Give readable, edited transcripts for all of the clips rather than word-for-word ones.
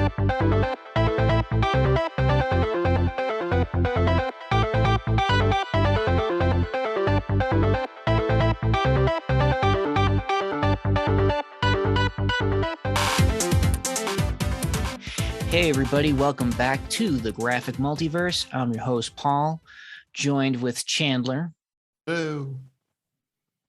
Hey everybody, welcome back to the Graphic Multiverse. I'm your host, Paul, joined with Chandler. Hello.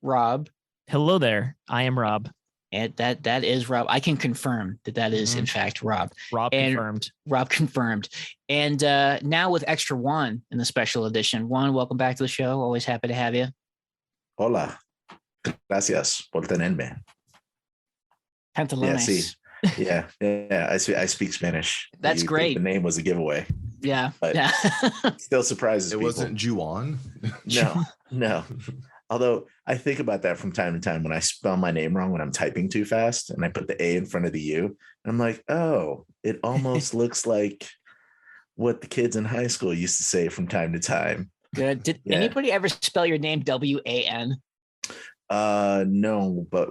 Rob. Hello there. I am Rob. And that is Rob. I can confirm that is in fact Rob. Confirmed. Rob confirmed. And now with extra Juan in the special edition. Juan, welcome back to the show. Always happy to have you. Hola. Gracias por tenerme. Pantalones. Yeah, I speak Spanish. That's great. The name was a giveaway. Yeah. But yeah. still surprises people. It wasn't Juan. No. Although I think about that from time to time when I spell my name wrong when I'm typing too fast and I put the A in front of the U. And I'm like, oh, it almost looks like what the kids in high school used to say from time to time. Good. Did anybody ever spell your name W-A-N? No, but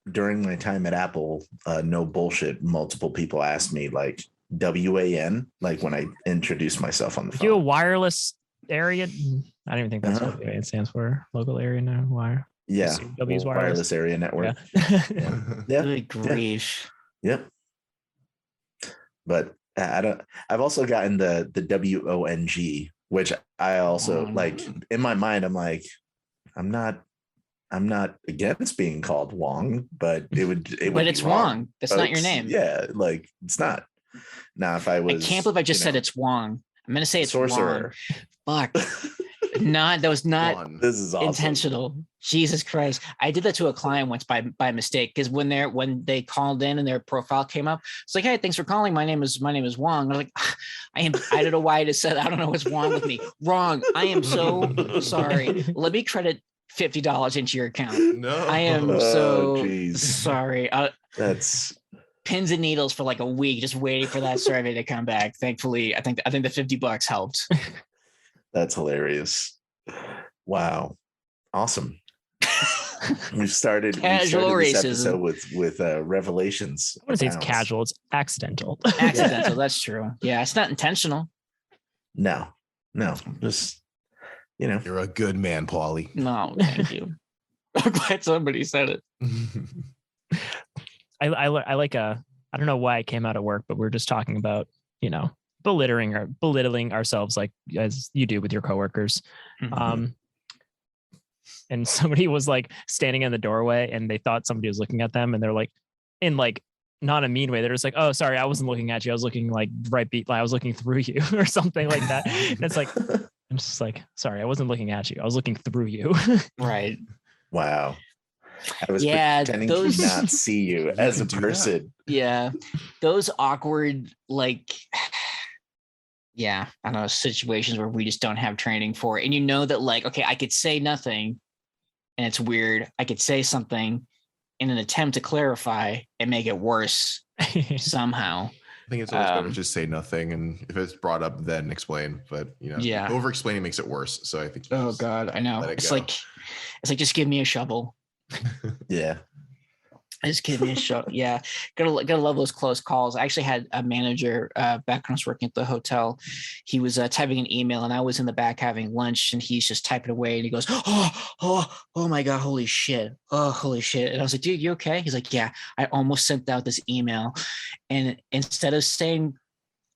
during my time at Apple, no bullshit, multiple people asked me like WAN, like when I introduced myself on the phone. Do a wireless area? I don't even think that's what it stands for. Local area now. Wire. Yeah. W's wireless area network. Yeah. Yeah. Good grief. Yep. But I've also gotten the WONG, which I also like in my mind. I'm like, I'm not against being called Wong, but but it's Wong. That's not your name. Yeah, like it's not. Now, if I was, I can't believe I just said it's Wong. I'm gonna say it's sorcerer. Wong. Fuck. That was not this is awesome. Intentional. Jesus Christ. I did that to a client once by mistake, because when they called in and their profile came up, it's like, hey, thanks for calling. My name is Wong. I'm like, I don't know why I just said, I don't know what's wrong with me. Wrong. I am so sorry. Let me credit $50 into your account. No, I am sorry. That's pins and needles for like a week, just waiting for that survey to come back. Thankfully, I think the $50 helped. That's hilarious. Wow, awesome. We've started casual this racism episode with revelations. I wouldn't say it's casual; it's accidental. Accidental. That's true. Yeah, it's not intentional. No, just. You know, you're a good man, Paulie. No, thank you. I'm glad somebody said it. I like I don't know why I came out of work, but we're just talking about, belittling ourselves like as you do with your coworkers. Mm-hmm. And somebody was like standing in the doorway and they thought somebody was looking at them, and they're like, in like not a mean way, they're just like, oh, sorry, I wasn't looking at you. I was looking like I was looking through you or something like that. And it's like, I'm just like, sorry, I wasn't looking at you. I was looking through you. Right. Wow. I was pretending to not see you as a person. Yeah. Those awkward, like, I don't know, situations where we just don't have training for it. And you know that, like, okay, I could say nothing and it's weird. I could say something in an attempt to clarify and make it worse somehow. I think it's always better to just say nothing, and if it's brought up, then explain. But over explaining makes it worse. So I think. Oh God, I know. It's like just give me a shovel. Yeah. Just give me a shovel. Yeah, gotta love those close calls. I actually had a manager back when I was working at the hotel. He was typing an email, and I was in the back having lunch, and he's just typing away, and he goes, "Oh my God, holy shit! Oh, holy shit!" And I was like, "Dude, you okay?" He's like, "Yeah, I almost sent out this email, and instead of saying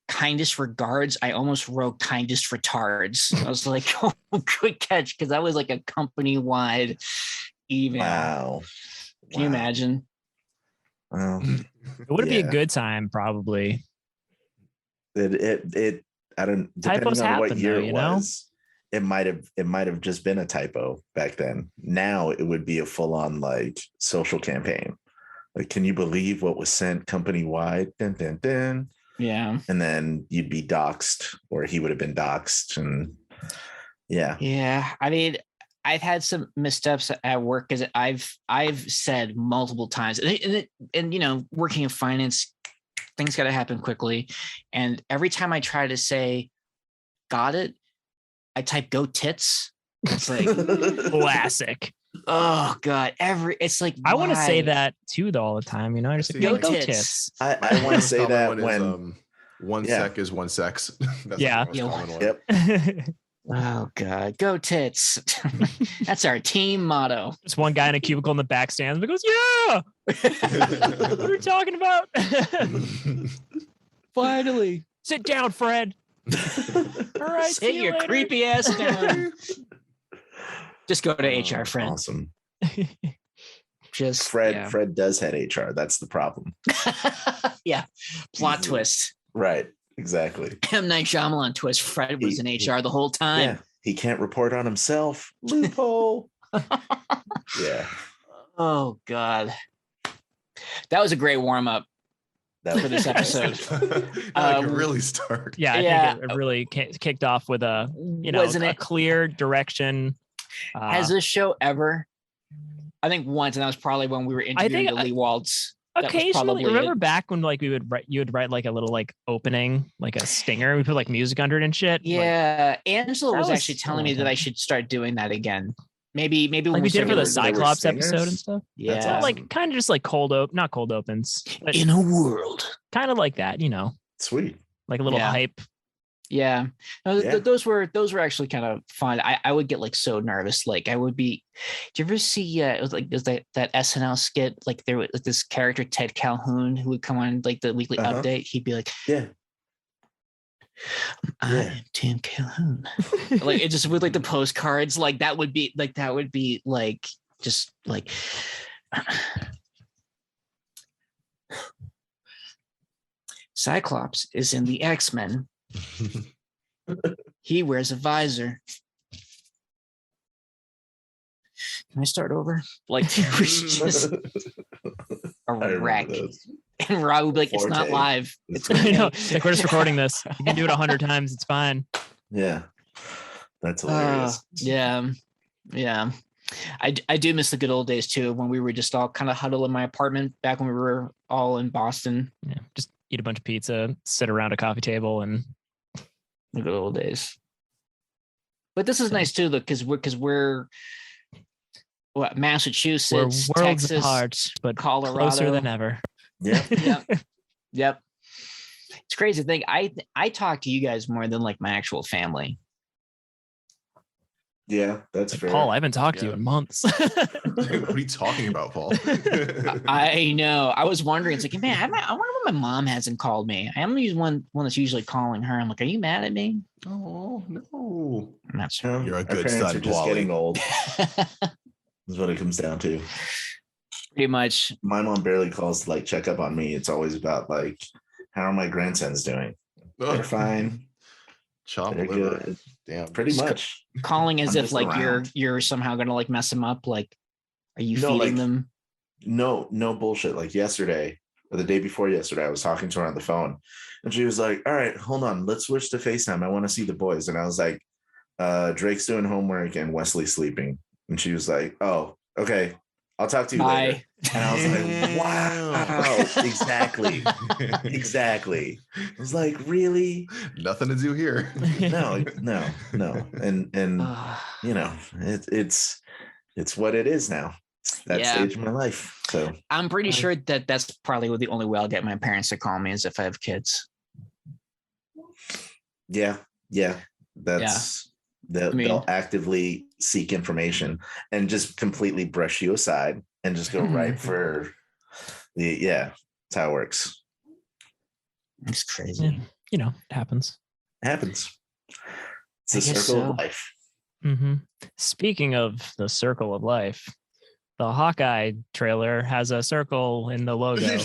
kindest regards, I almost wrote kindest retards." I was like, "Oh, good catch," because that was like a company-wide email. Wow. Can you imagine? Well, it would be a good time, probably. It I don't, depending on what year it was, it might have just been a typo back then. Now it would be a full-on like social campaign. Like, can you believe what was sent company-wide? Dun, dun, dun. Yeah. And then you'd be doxxed, or he would have been doxxed. And yeah. I mean, I've had some missteps at work because I've said multiple times, and working in finance, things got to happen quickly. And every time I try to say, got it, I type go tits. It's like classic. Oh God. It's like, I want to say that too all the time. I just go tits. I want to say that One sec is one sex. That's Yeah. the most common one. Yep. Oh God, go tits. That's our team motto. Just one guy in a cubicle in the back stands and goes, yeah. What are we talking about? Finally. Sit down, Fred. All right. Sit your creepy ass down. Just go to HR, Fred. Awesome. Just Fred does head HR. That's the problem. Yeah. Plot twist. Right. Exactly. M. Night Shyamalan twist. Fred was in HR the whole time. Yeah. He can't report on himself. Loophole. Yeah. Oh God. That was a great warm up for this episode. Like really start. Yeah, I think it really kicked off with a clear direction. Uh-huh. Has this show ever? I think once, and that was probably when we were interviewing the Lee Waltz. Occasionally, remember back when like you would write like a little like opening, like a stinger. We put like music under it and shit. Yeah, Angela was actually telling me that I should start doing that again. Maybe like we did for the Cyclops episode and stuff. Yeah, awesome. Like kind of just like not cold opens. In a world, kind of like that, Sweet, like a little hype. Yeah, no, those were actually kind of fun. I would get like so nervous. Like I would be. Do you ever see? It was like there's that SNL skit. Like there was this character Ted Calhoun who would come on like the weekly update. He'd be like, I'm Tim Calhoun. Like it just with like the postcards. Like that would be like just like. Cyclops is in the X-Men. He wears a visor. Can I start over? Like it was just a wreck. And Rob would be like, it's not live. It's like we're just recording this. You can do it 100 times. It's fine. Yeah. That's hilarious. Yeah. I do miss the good old days too, when we were just all kind of huddled in my apartment back when we were all in Boston. Yeah. Just eat a bunch of pizza, sit around a coffee table, and the good old days. But this is nice too, because we're what, Massachusetts, we're worlds Texas, apart, but Colorado, closer than ever. Yeah. Yep. It's crazy to think I talk to you guys more than like my actual family. Yeah, that's fair. Paul, I haven't talked to you in months. What are you talking about, Paul? I know. I was wondering. It's like, man, I wonder why my mom hasn't called me. I am the one that's usually calling her. I'm like, are you mad at me? Oh no, I'm not sure. You're a good son. Are just getting old. Is what it comes down to. Pretty much. My mom barely calls to like check up on me. It's always about like, how are my grandsons doing? They're fine. Chop They're liver. good. Damn. Pretty much. Calling as if like around. you're somehow gonna like mess them up. Like, are you feeding like, them? No bullshit. Like yesterday or the day before yesterday, I was talking to her on the phone and she was like, all right, hold on. Let's switch to FaceTime. I want to see the boys. And I was like, Drake's doing homework and Wesley's sleeping. And she was like, oh, okay. I'll talk to you later. And I was like, wow. Exactly. I was like, really? Nothing to do here. No. And it's what it is now. It's that stage of my life. So I'm pretty sure that's probably the only way I'll get my parents to call me is if I have kids. Yeah. They'll actively seek information and just completely brush you aside and just go right for that's how it works. It's crazy. Yeah, it happens. It's the circle of life. Mm-hmm. Speaking of the circle of life, the Hawkeye trailer has a circle in the logo.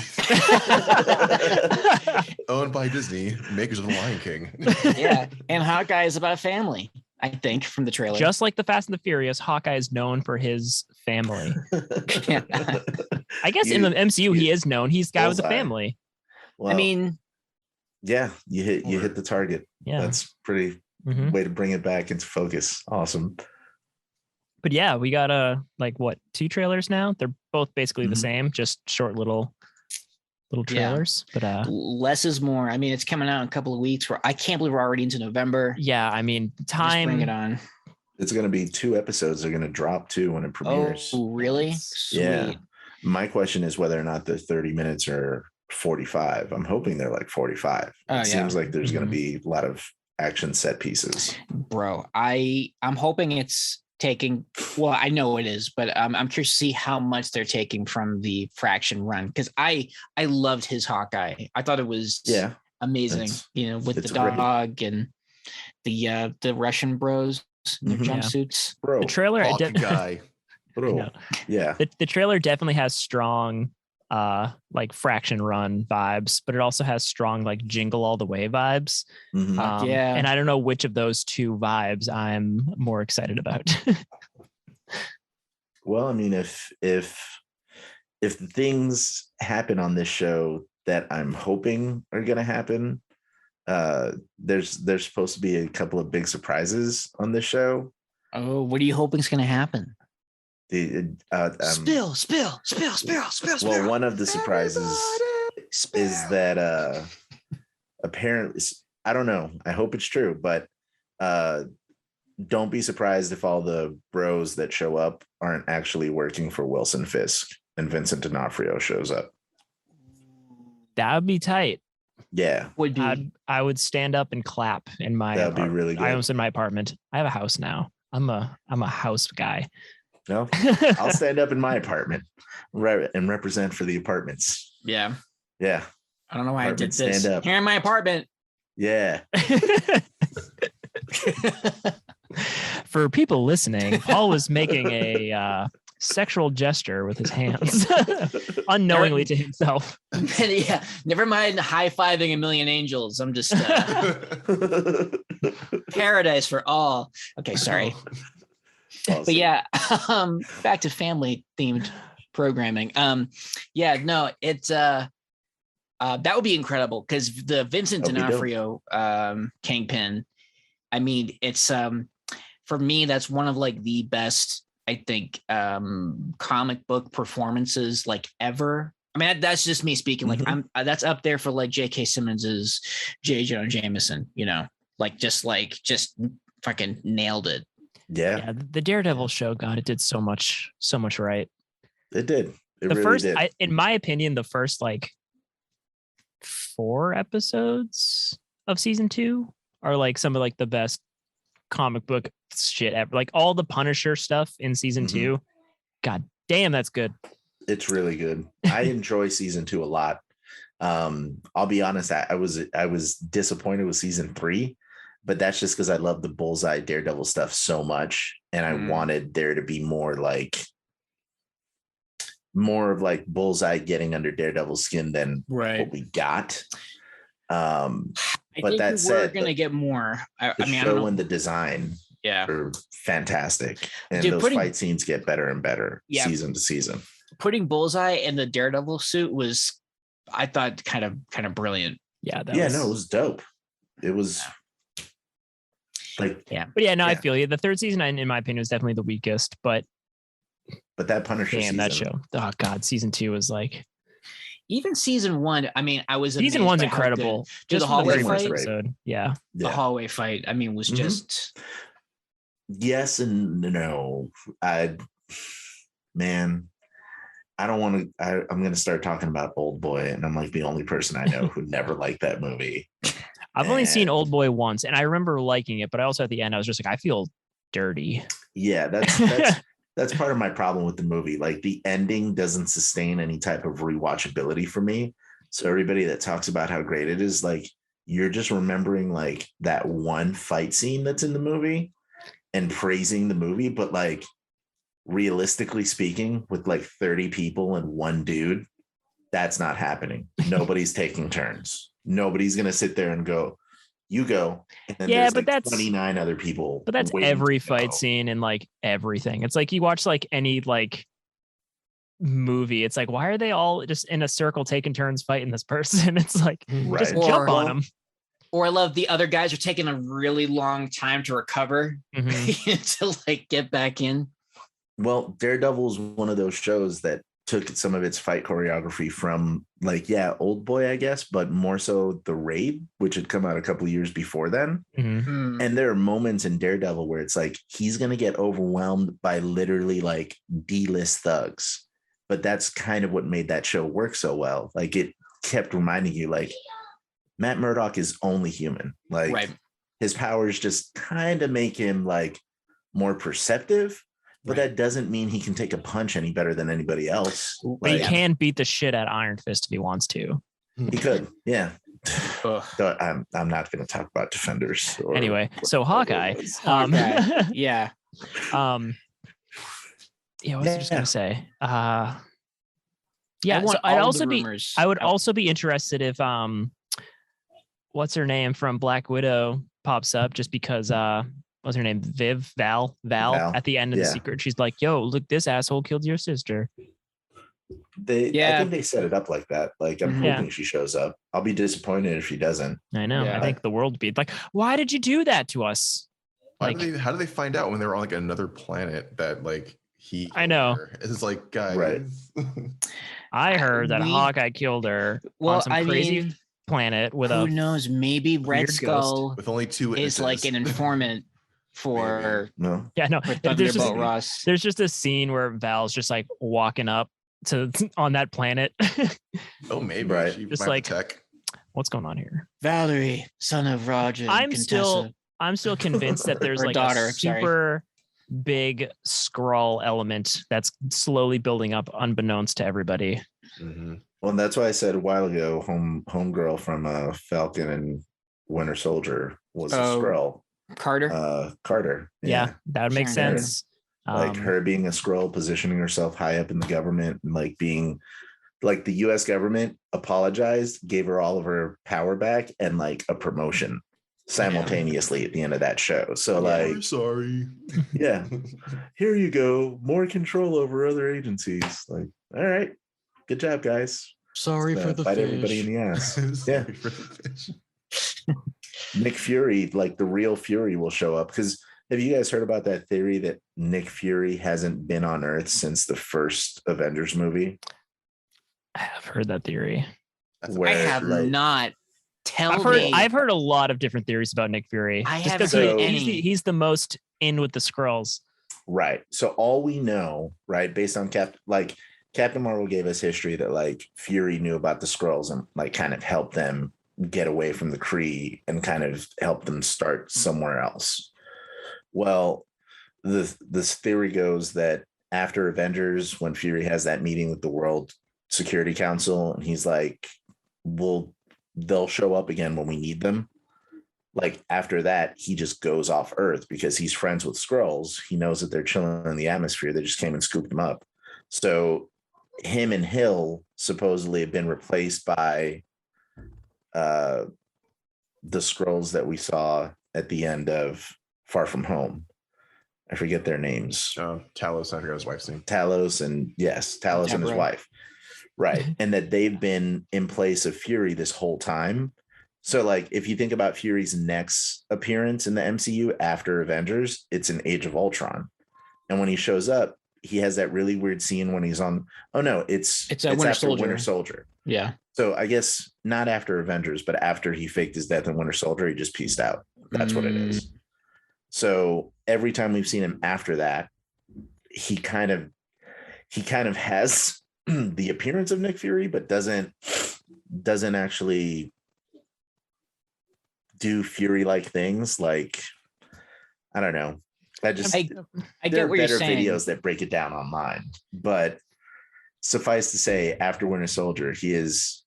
Owned by Disney, makers of The Lion King. Yeah, and Hawkeye is about family, I think, from the trailer. Just like the Fast and the Furious, Hawkeye is known for his family. I guess in the MCU, he is known. He's the guy with a family. Well, I mean, yeah, you hit the target. Yeah, that's pretty way to bring it back into focus. Awesome. But yeah, we got two trailers now. They're both basically the same, just short little trailers. Yeah. But less is more. I mean, it's coming out in a couple of weeks. I can't believe we're already into November. Yeah, I mean, time. Just bring it on. It's going to be 2 episodes. They're going to drop 2 when it premieres. Oh, really? Sweet. Yeah. My question is whether or not the 30 minutes are 45. I'm hoping they're like 45. It seems like there's going to be a lot of action set pieces. Bro, I'm hoping it's taking, well, I know it is, but I'm curious to see how much they're taking from the Fraction run, because I loved his Hawkeye. I thought it was amazing, with the dog great. And the Russian bros in their jumpsuits. Bro, the trailer guy. Bro. Yeah. The trailer definitely has strong like Fraction run vibes, but it also has strong like Jingle All the Way vibes. And I don't know which of those two vibes I'm more excited about. Well, I mean, if the things happen on this show that I'm hoping are going to happen, there's supposed to be a couple of big surprises on this show. Oh, what are you hoping is going to happen? Spill. Well, one of the surprises is that apparently, I don't know, I hope it's true, but don't be surprised if all the bros that show up aren't actually working for Wilson Fisk and Vincent D'Onofrio shows up. That would be tight. Yeah, would be. I would stand up and clap in my. That'd be really good. I almost in my apartment. I have a house now. I'm a house guy. No, I'll stand up in my apartment and represent for the apartments. Yeah. Yeah. I don't know why I did this. Stand up. Here in my apartment. Yeah. For people listening, Paul was making a sexual gesture with his hands unknowingly to himself. Yeah. Never mind high-fiving a million angels. I'm just paradise for all. Okay, sorry. Awesome. But yeah, back to family themed programming. It's that would be incredible, because the Vincent D'Onofrio Kingpin, I mean, it's for me, that's one of like the best, I think, comic book performances like ever. I mean, that's just me speaking. Like that's up there for like J.K. Simmons's J. Jonah Jameson, just fucking nailed it. Yeah, the Daredevil show, God, it did so much right. It did. It the really first, did. in my opinion, the first like 4 episodes of season 2 are like some of like the best comic book shit ever. Like all the Punisher stuff in season 2. God damn, that's good. It's really good. I enjoy season 2 a lot. I'll be honest, I was disappointed with season 3. But that's just because I love the Bullseye Daredevil stuff so much. And I wanted there to be more of like Bullseye getting under Daredevil's skin than what we got. I think that said, we're going to get more. I mean, show and the design are fantastic. And those fight scenes get better and better season to season. Putting Bullseye in the Daredevil suit was, I thought, kind of brilliant. Yeah. It was dope. It was... I feel you. The 3rd season, in my opinion, was definitely the weakest, but that Punisher season, that show, oh god, season 2 was like, even season 1. I mean, I was season 1's incredible. Just the hallway fight, episode. The hallway fight. I mean, was just yes and no. I don't want to. I'm going to start talking about Old Boy, and I'm like the only person I know who never liked that movie. I've only seen Old Boy once, and I remember liking it, but I also at the end I was just like, I feel dirty. Yeah, that's part of my problem with the movie. Like the ending doesn't sustain any type of rewatchability for me. So everybody that talks about how great it is, like you're just remembering like that one fight scene that's in the movie and praising the movie, but like realistically speaking, with like 30 people and one dude, that's not happening. Nobody's taking turns. Nobody's going to sit there and go, you go. And then there's but that's 29 other people. But that's every fight scene and like everything. It's like you watch like any like movie. It's like, why are they all just in a circle taking turns fighting this person? It's like, just jump on them. Or I love the other guys are taking a really long time to recover to like get back in. Well, Daredevil is one of those shows that took some of its fight choreography from like, Old Boy, I guess, but more so The Raid, which had come out a couple of years before then. And there are moments in Daredevil where it's like, he's going to get overwhelmed by literally like D-list thugs. But that's kind of what made that show work so well. Like kept reminding you, like, Matt Murdock is only human. Like, right. His powers just kind of make him like more perceptive, but that doesn't mean he can take a punch any better than anybody else. But he can beat the shit out of Iron Fist if he wants to. He could, yeah. So I'm not going to talk about Defenders. Anyway, so Hawkeye. Yeah. Yeah, what was I just gonna say? Yeah, I would also be interested if what's her name from Black Widow pops up, just because what's her name? Val at the end of the secret. She's like, yo, look, this asshole killed your sister. I think they set it up like that. Like, I'm hoping she shows up. I'll be disappointed if she doesn't. I know. I think the world would be like, why did you do that to us? Like, how do they find out when they were on like another planet that like he? I know. It's like, guys. Right. I heard that Hawkeye killed her on some crazy planet with who knows? Maybe Red Skull with only 2 is like an informant for. No. Yeah, no. For Thunderbolt Ross. There's just a scene where Val's just like walking up on that planet. Oh, maybe. Right. She just might like, tech. What's going on here? Valerie, son of Roger. I'm still convinced that there's like a super big Skrull element that's slowly building up unbeknownst to everybody. Mm-hmm. Well, and that's why I said a while ago, homegirl from Falcon and Winter Soldier was a Skrull. Carter. Yeah, that would make sense. Like her being a Skrull, positioning herself high up in the government, and like being like the US government apologized, gave her all of her power back and like a promotion simultaneously at the end of that show. So like, I'm sorry. Yeah. Here you go. More control over other agencies. Like, all right. Good job, guys. Sorry for the bite fish. everybody in the ass. Yeah. For the fish. Nick Fury, like the real Fury, will show up. Because have you guys heard about that theory that Nick Fury hasn't been on Earth since the first Avengers movie? I have heard that theory. I have not. I've heard a lot of different theories about Nick Fury. I haven't heard any. He's the most in with the Skrulls. Right. So all we know, right, based on Captain Marvel gave us history that like Fury knew about the Skrulls and like kind of helped them get away from the Kree and kind of help them start somewhere else. Well, this theory goes that after Avengers, when Fury has that meeting with the World Security Council, and he's like, they'll show up again when we need them. Like after that, he just goes off Earth because he's friends with Skrulls. He knows that they're chilling in the atmosphere. They just came and scooped him up. So him and Hill supposedly have been replaced by the Skrulls that we saw at the end of Far From Home. I forget their names. Talos, I forgot his wife's name. Talos and his wife. Right. And that they've been in place of Fury this whole time. So like if you think about Fury's next appearance in the MCU after Avengers, it's in Age of Ultron. And when he shows up, he has that really weird scene when he's on. Oh no, it's after Winter Soldier. Yeah. So I guess not after Avengers, but after he faked his death in Winter Soldier, he just pieced out. That's what it is. So every time we've seen him after that, he kind of has the appearance of Nick Fury, but doesn't actually do Fury-like things. Like, I don't know. I get what you're saying. Videos that break it down online, but suffice to say, after Winter Soldier, he is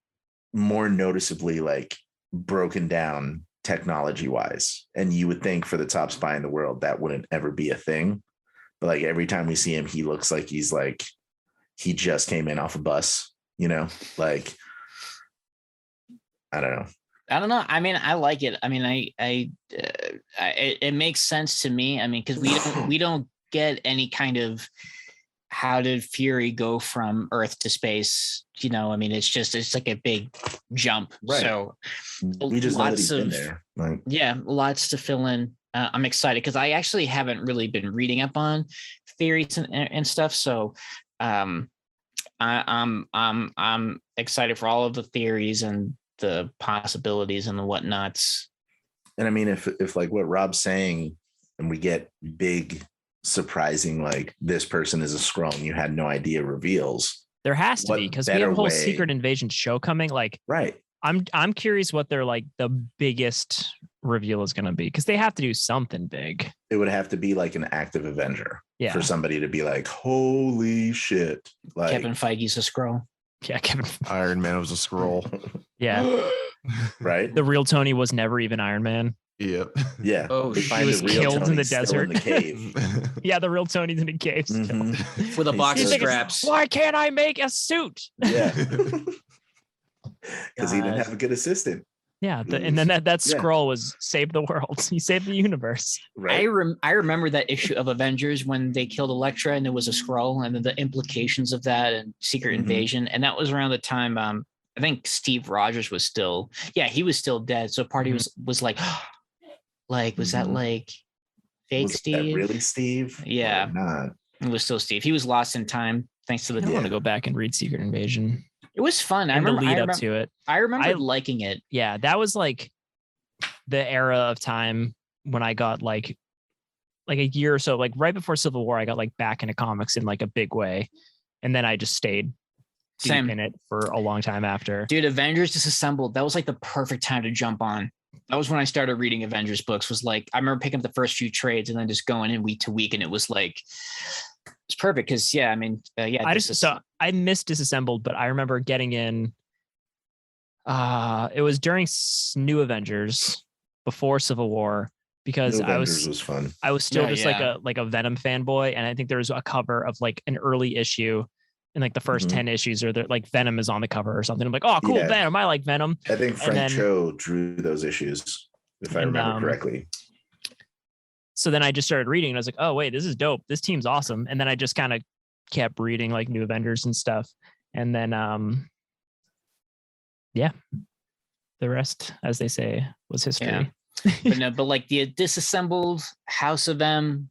more noticeably like broken down technology-wise. And you would think for the top spy in the world that wouldn't ever be a thing. But like every time we see him, he looks like he just came in off a bus, you know, like, I don't know. I mean, I like it. I mean, it makes sense to me. I mean, because we don't get any kind of how did Fury go from Earth to space? You know, I mean, it's like a big jump. Right. So we just know that he's been there. Like, yeah, lots to fill in. I'm excited because I actually haven't really been reading up on theories and stuff. So I'm excited for all of the theories and the possibilities and the whatnots. And I mean, if like what Rob's saying, and we get big, surprising, like this person is a Skrull and you had no idea reveals, There has to be, because we have a whole Secret Invasion show coming. Like, right. I'm curious what their like the biggest reveal is going to be, because they have to do something big. It would have to be like an active Avenger for somebody to be like, holy shit. Like Kevin Feige's a Skrull. Yeah, Iron Man was a Skrull. Yeah. Right. The real Tony was never even Iron Man. Yep. Yeah. Oh, he was killed in the desert. In the cave. Yeah, the real Tony's in the cave still. Mm-hmm. With a box of scraps. Why can't I make a suit? Yeah. Because he didn't have a good assistant. Yeah, and then that scroll was save the world. He saved the universe. Right. I remember that issue of Avengers when they killed Elektra and there was a Skrull, and then the implications of that and Secret Invasion. And that was around the time I think Steve Rogers was still he was still dead. So party was like was that like fake was Steve? That really Steve? Yeah. Not? It was still Steve. He was lost in time thanks to the I want to go back and read Secret Invasion. It was fun. And the lead up to it. I remember liking it. Yeah, that was like the era of time when I got like a year or so, like right before Civil War, I got like back into comics in like a big way. And then I just stayed deep in it for a long time after. Dude, Avengers Disassembled, that was like the perfect time to jump on. That was when I started reading Avengers books. Was like, I remember picking up the first few trades and then just going in week to week. And it was like, it's perfect because I missed Disassembled, but I remember getting in. It was during New Avengers before Civil War, because New Avengers was fun. I was still like a Venom fanboy, and I think there was a cover of like an early issue in like the first 10 issues, or like Venom is on the cover or something. I'm like, oh, cool, Venom. I like Venom. I think Frank Cho drew those issues, if I remember correctly. So then I just started reading and I was like, oh, wait, this is dope. This team's awesome. And then I just kind of kept reading like New Avengers and stuff. And then, the rest, as they say, was history. Yeah. but like the Disassembled, House of M.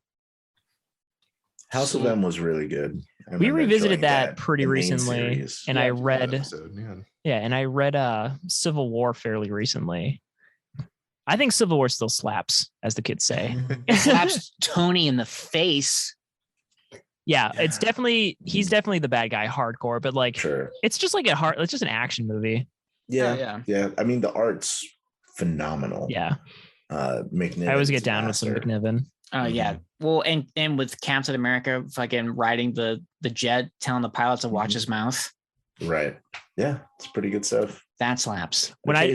House of M was really good. We revisited that pretty recently. And I read, and I read Civil War fairly recently. I think Civil War still slaps, as the kids say. It slaps Tony in the face. Yeah, he's definitely the bad guy, hardcore, but like, it's just like it's just an action movie. Yeah. I mean, the art's phenomenal. Yeah. McNiven. I always get down with some McNiven. Yeah. Well, and with Captain America fucking riding the jet, telling the pilots to watch his mouth. Right. Yeah, it's pretty good stuff. That slaps. When I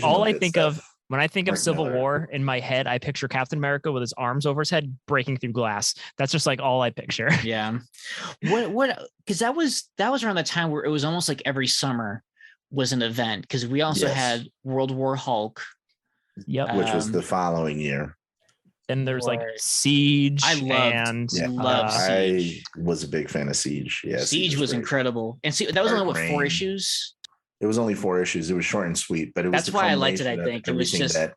think of Civil War in my head, I picture Captain America with his arms over his head breaking through glass. That's just like all I picture. Yeah. What because that was around the time where it was almost like every summer was an event, because we also had World War Hulk. Yep. Which was the following year. And there's like Siege. I loved Siege. I was a big fan of Siege. Yeah. Siege was incredible. And see, that was only 4 issues. It was only 4 issues. It was short and sweet, but that's why I liked it. I think it was just that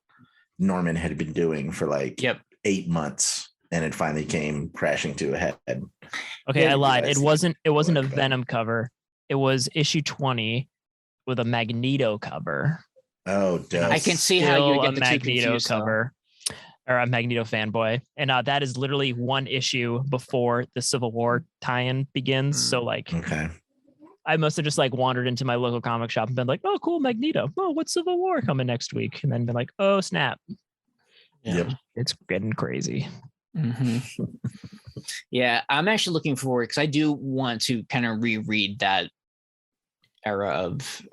Norman had been doing for like 8 months, and it finally came crashing to a head. Okay, I lied. It wasn't a Venom cover. It was issue 20 with a Magneto cover. Oh, I can see how you get the Magneto cover. Or a Magneto fanboy. And that is literally one issue before the Civil War tie-in begins. So like, I must have just like wandered into my local comic shop and been like, oh, cool, Magneto. Oh, what's Civil War coming next week? And then been like, oh, snap. Yep. It's getting crazy. Mm-hmm. Yeah, I'm actually looking forward, because I do want to kind of reread that era of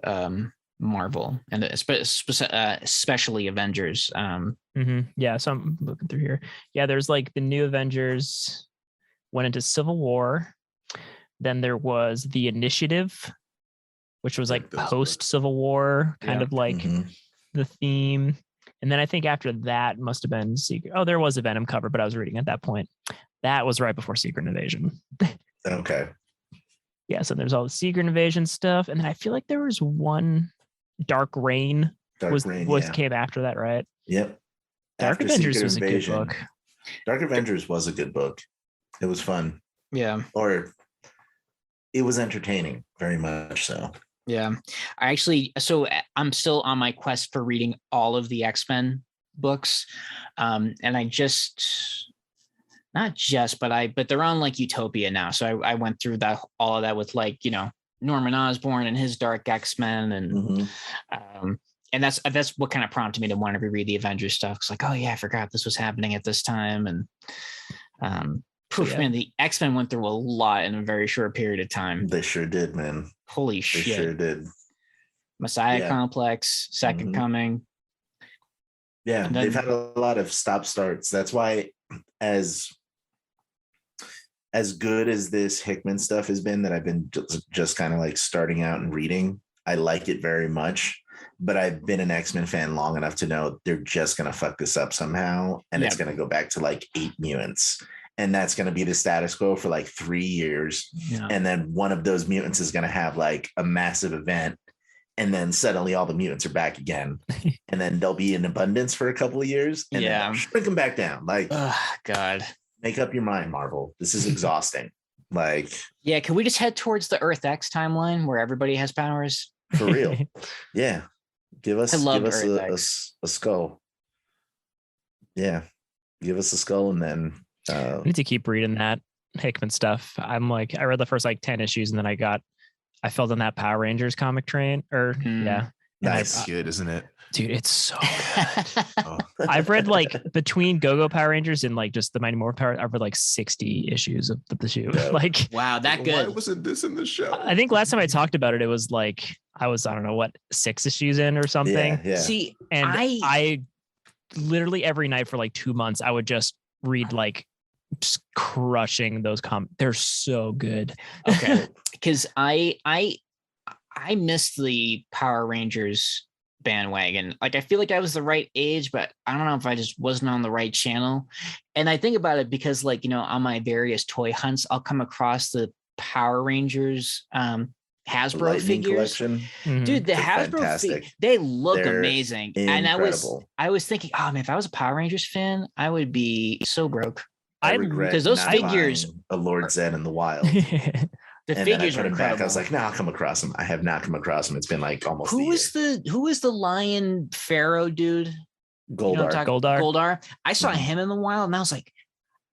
Marvel, and especially Avengers. Yeah, so I'm looking through here. Yeah, there's like the New Avengers went into Civil War. Then there was the Initiative, which was like post Civil War, kind of like the theme. And then I think after that must have been Secret. Oh, there was a Venom cover, but I was reading at that point. That was right before Secret Invasion. Okay. Yeah, so there's all the Secret Invasion stuff, and then I feel like there was one Dark Reign came after that, right? Yep. Dark Avengers was a good book. Dark Avengers was a good book. It was fun. Yeah. Or it was entertaining, very much so. Yeah. I'm still on my quest for reading all of the X-Men books. And I but they're on like Utopia now. So I went through all of that with like, Norman Osborn and his Dark X-Men, and and that's what kind of prompted me to want to reread the Avengers stuff. It's like, oh yeah, I forgot this was happening at this time, and man, the X-Men went through a lot in a very short period of time. They sure did, man. Holy shit! They sure did. Messiah Complex, Second Coming. Yeah, they've had a lot of stop starts. That's why, as good as this Hickman stuff has been that I've been just kind of like starting out and reading, I like it very much. But I've been an X-Men fan long enough to know they're just going to fuck this up somehow. And it's going to go back to like 8 mutants. And that's going to be the status quo for like 3 years. Yeah. And then one of those mutants is going to have like a massive event. And then suddenly all the mutants are back again. And then they'll be in abundance for a couple of years. And then they'll shrink them back down. Like, oh, God. Make up your mind, Marvel. This is exhausting. Like, yeah, can we just head towards the Earth X timeline where everybody has powers? For real. Yeah. Give us a skull. Yeah. Give us a skull, and then I need to keep reading that Hickman stuff. I'm like, I read the first like 10 issues, and then I fell on that Power Rangers comic train. Nice. Good, isn't it? Dude, it's so good. I've read like between Go-Go Power Rangers and like just the Mighty Morphin Power, I've read like 60 issues of the show. Like, wow, that good. Why wasn't this in the show? I think last time I talked about it, it was like I don't know what, 6 issues in or something. Yeah. See, and I literally every night for like 2 months, I would just read like just crushing those comics. They're so good. Okay, because I missed the Power Rangers bandwagon. Like, I feel like I was the right age, but I don't know if I just wasn't on the right channel. And I think about it because, like, you know, on my various toy hunts, I'll come across the Power Rangers Hasbro figures. Dude, the Hasbro they look amazing. Incredible. And I was thinking, oh man, if I was a Power Rangers fan, I would be so broke. I regret because those figures a Lord Zed in the wild. The figures are incredible. Back, I was like, no, I'll come across them. I have not come across them. It's been like almost. Who is the lion pharaoh dude? Goldar. Goldar. I saw him in the wild, and I was like,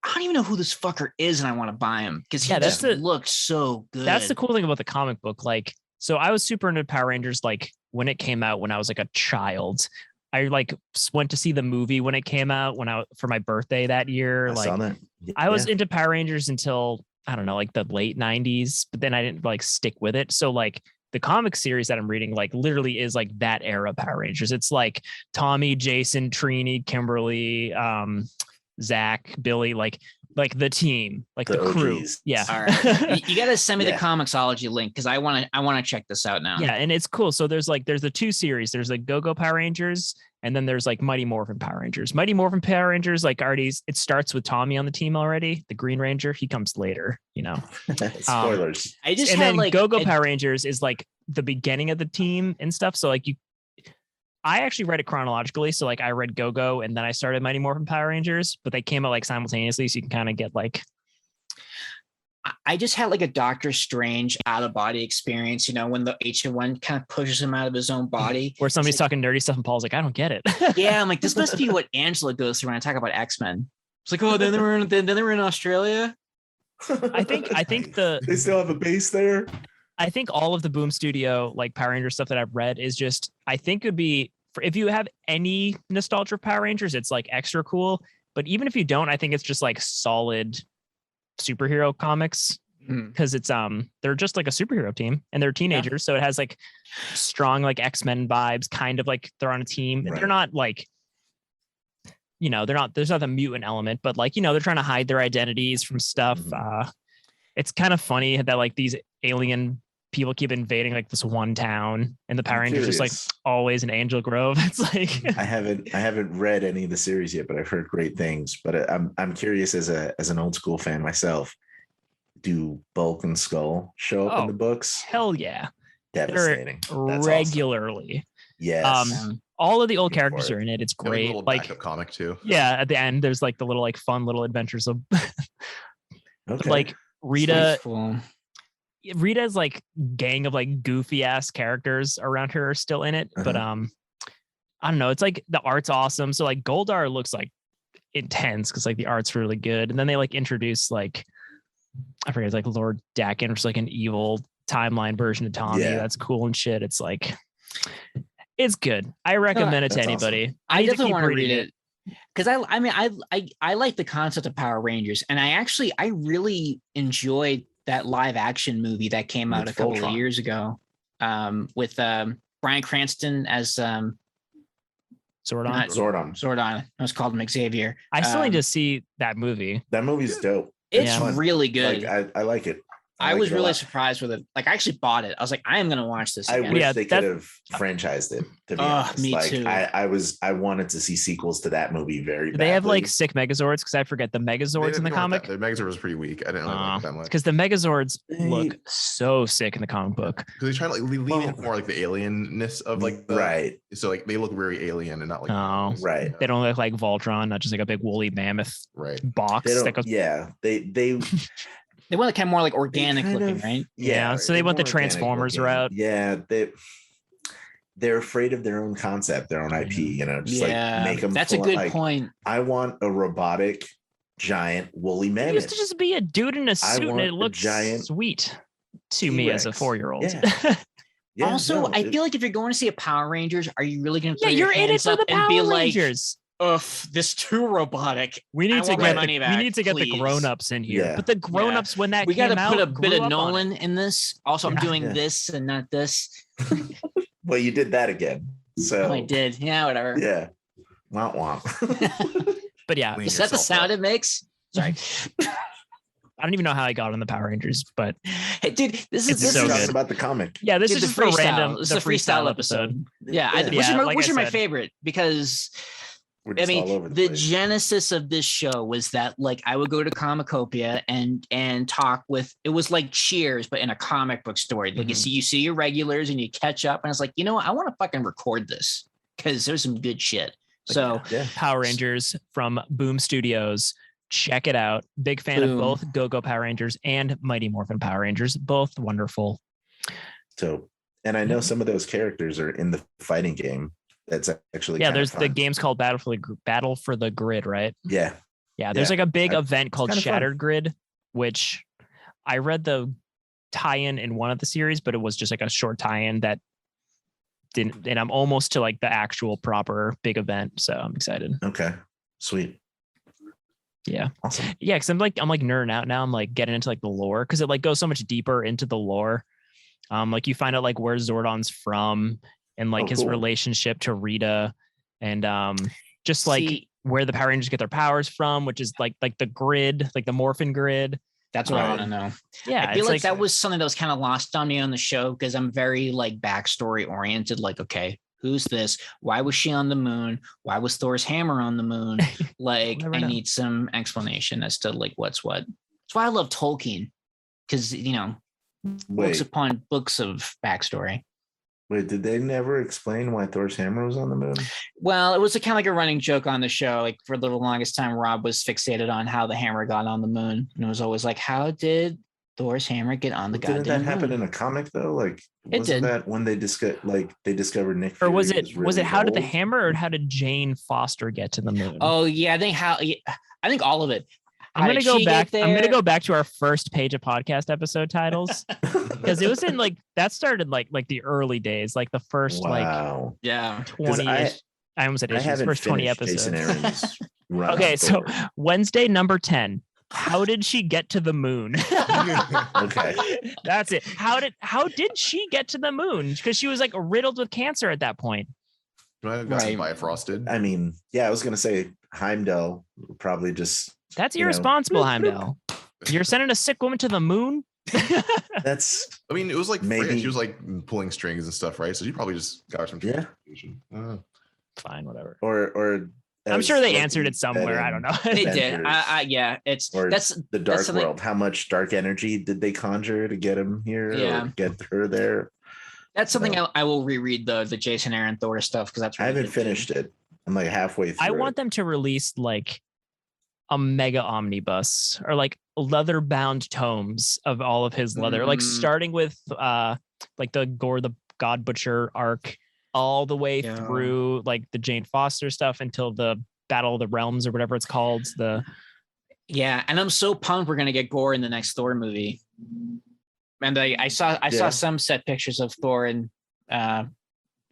I don't even know who this fucker is, and I want to buy him because he just looks so good. That's the cool thing about the comic book. Like, so I was super into Power Rangers like when it came out when I was like a child. I like went to see the movie when it came out for my birthday that year. I saw that. Yeah. I was into Power Rangers until I don't know, like the late 90s, but then I didn't like stick with it. So like the comic series that I'm reading, like literally is like that era Power Rangers. It's like Tommy, Jason, Trini, Kimberly, Zach, Billy, like the team, like the crew. OGs. Yeah. All right. You got to send me the Comixology link because I want to check this out now. Yeah, and it's cool. So there's the 2 series. There's like Go-Go Power Rangers, and then there's like Mighty Morphin Power Rangers. Mighty Morphin Power Rangers, like already, it starts with Tommy on the team already. The Green Ranger, he comes later, you know. Spoilers. Go-Go Power Rangers is like the beginning of the team and stuff. So like I actually read it chronologically. So like I read Go-Go and then I started Mighty Morphin Power Rangers, but they came out like simultaneously. So you can kind of get like. I just had like a Doctor Strange out of body experience, you know, when the H1 kind of pushes him out of his own body. Where somebody's talking nerdy stuff and Paul's like, I don't get it. Yeah. I'm like, this must be what Angela goes through when I talk about X-Men. It's like, oh, then they were in Australia. I think they still have a base there. I think all of the Boom Studio, like Power Rangers stuff that I've read is just, I think it would be, if you have any nostalgia for Power Rangers, it's like extra cool. But even if you don't, I think it's just like solid superhero comics because it's they're just like a superhero team and they're teenagers. So it has like strong like X-Men vibes, kind of like they're on a team. Right. They're not like, you know, there's not the mutant element, but like, you know, they're trying to hide their identities from stuff. It's kind of funny that like these alien people keep invading like this one town and the Power Rangers just like always in Angel Grove. It's like I haven't read any of the series yet, but I've heard great things. But I'm curious as an old school fan myself, do Bulk and Skull show up in the books? Hell yeah. Devastating. That's regularly. Awesome. Yes. All of the old characters are in it. It's great. A little backup comic too. Yeah, at the end there's like the little like fun little adventures of okay. Like Rita's like gang of like goofy ass characters around her are still in it, but I don't know. It's like the art's awesome. So like Goldar looks like intense because like the art's really good, and then they like introduce like I forget, like Lord Dakin, which is like an evil timeline version of Tommy. Yeah. That's cool and shit. It's like, it's good. I recommend it to That's anybody. awesome. I definitely want to read it because I like the concept of Power Rangers, and I really enjoyed that live action movie that came out a couple of years ago, with Bryan Cranston as Zordon. Zordon. I was called him Xavier. I still need to see that movie. That movie's dope. It's really good. Like, I like it. I was really surprised with it. Like, I actually bought it. I was like, I am going to watch this again. I wish they could have franchised it, to be honest. Me like, too. I wanted to see sequels to that movie very badly. They have like sick Megazords, because I forget the Megazords in the comic. The Megazord was pretty weak. I didn't really like that much. Because the Megazords look so sick in the comic book. Because they try to like lean in more like the alienness of like the, right. So like they look very alien and not like right. They don't look like Voltron, not just like a big woolly mammoth box. They want kind of more like organic looking, right? Yeah. So they went the Transformers route. Yeah. They're afraid of their own concept, their own IP, you know, just like make them. That's a good point. I want a robotic giant woolly mammoth. It used to just be a dude in a suit and it looked sweet to me as a 4-year-old. Yeah. Also, I feel like if you're going to see a Power Rangers, are you really going to put your hands up and be Rangers? Ugh, this too robotic. We need to get the grown-ups in here. But the grown-ups, when that we came out, we got to put a bit of Nolan in this. Also, I'm doing this and not this. Well, you did that again. So I did. Yeah, whatever. Yeah. Womp womp. But yeah, is that the sound it makes? Sorry. I don't even know how I got on the Power Rangers, but hey, dude, this is so good about the comic. Yeah, this is just freestyle. Random. This is a freestyle episode. Yeah, which are my favorite, because I mean, the genesis of this show was that like I would go to Comicopia and talk with, it was like Cheers, but in a comic book story. Like you see your regulars and you catch up, and I was like, you know what? I want to fucking record this because there's some good shit. So Power Rangers from Boom Studios. Check it out. Big fan of both Go-Go Power Rangers and Mighty Morphin Power Rangers. Both wonderful. So, and I know some of those characters are in the fighting game. That's actually there's the game's called Battle for the Grid, right? Yeah. There's like a big event called Shattered Grid, which I read the tie-in in one of the series, but it was just like a short tie-in that didn't, and I'm almost to like the actual proper big event, so I'm excited. Okay, sweet. Yeah. Awesome. Yeah, because I'm like nerding out now. I'm like getting into like the lore, because it like goes so much deeper into the lore. Like you find out like where Zordon's from and like his relationship to Rita, and just like where the Power Rangers get their powers from, which is like the grid, like the Morphin grid. That's what I want to know. Yeah, I feel like that was something that was kind of lost on me on the show, because I'm very like backstory oriented. Like, okay, who's this? Why was she on the moon? Why was Thor's hammer on the moon? Like, I need some explanation as to like what's what. That's why I love Tolkien, because books upon books of backstory. Wait, did they never explain why Thor's hammer was on the moon? Well, it was kind of like a running joke on the show. Like for the longest time, Rob was fixated on how the hammer got on the moon, and it was always like, how did Thor's hammer get on the goddamn moon? Didn't that happen in a comic though? Like, wasn't that when they discovered Nick Fury? Or was it how did the hammer, or how did Jane Foster get to the moon? Oh yeah, I think all of it. I'm gonna go back to our first page of podcast episode titles, because it was in like that started like the early days, like the first 20. I almost said issues, first 20 episodes. Okay, so Wednesday number 10. How did she get to the moon? Okay, that's it. How did she get to the moon? Because she was like riddled with cancer at that point. Right. Bifrosted. I mean, I was gonna say Heimdall probably just. That's irresponsible, Heimdall. You're sending a sick woman to the moon? That's. I mean, it was like maybe she was like pulling strings and stuff, right? So you probably just got some transportation. Fine, whatever. Or I'm sure they answered it somewhere. I don't know. They did. That's the dark world. How much dark energy did they conjure to get him here? Yeah. Or get her there? That's something I will reread the Jason Aaron Thor stuff, because that's. Really I haven't finished it. I'm like halfway through. I want them to release like a mega omnibus, or like leather bound tomes of all of his leather, like starting with like the Gore the God Butcher arc all the way through like the Jane Foster stuff until the Battle of the Realms or whatever it's called. And I'm so pumped we're gonna get Gore in the next Thor movie. And I saw some set pictures of Thor and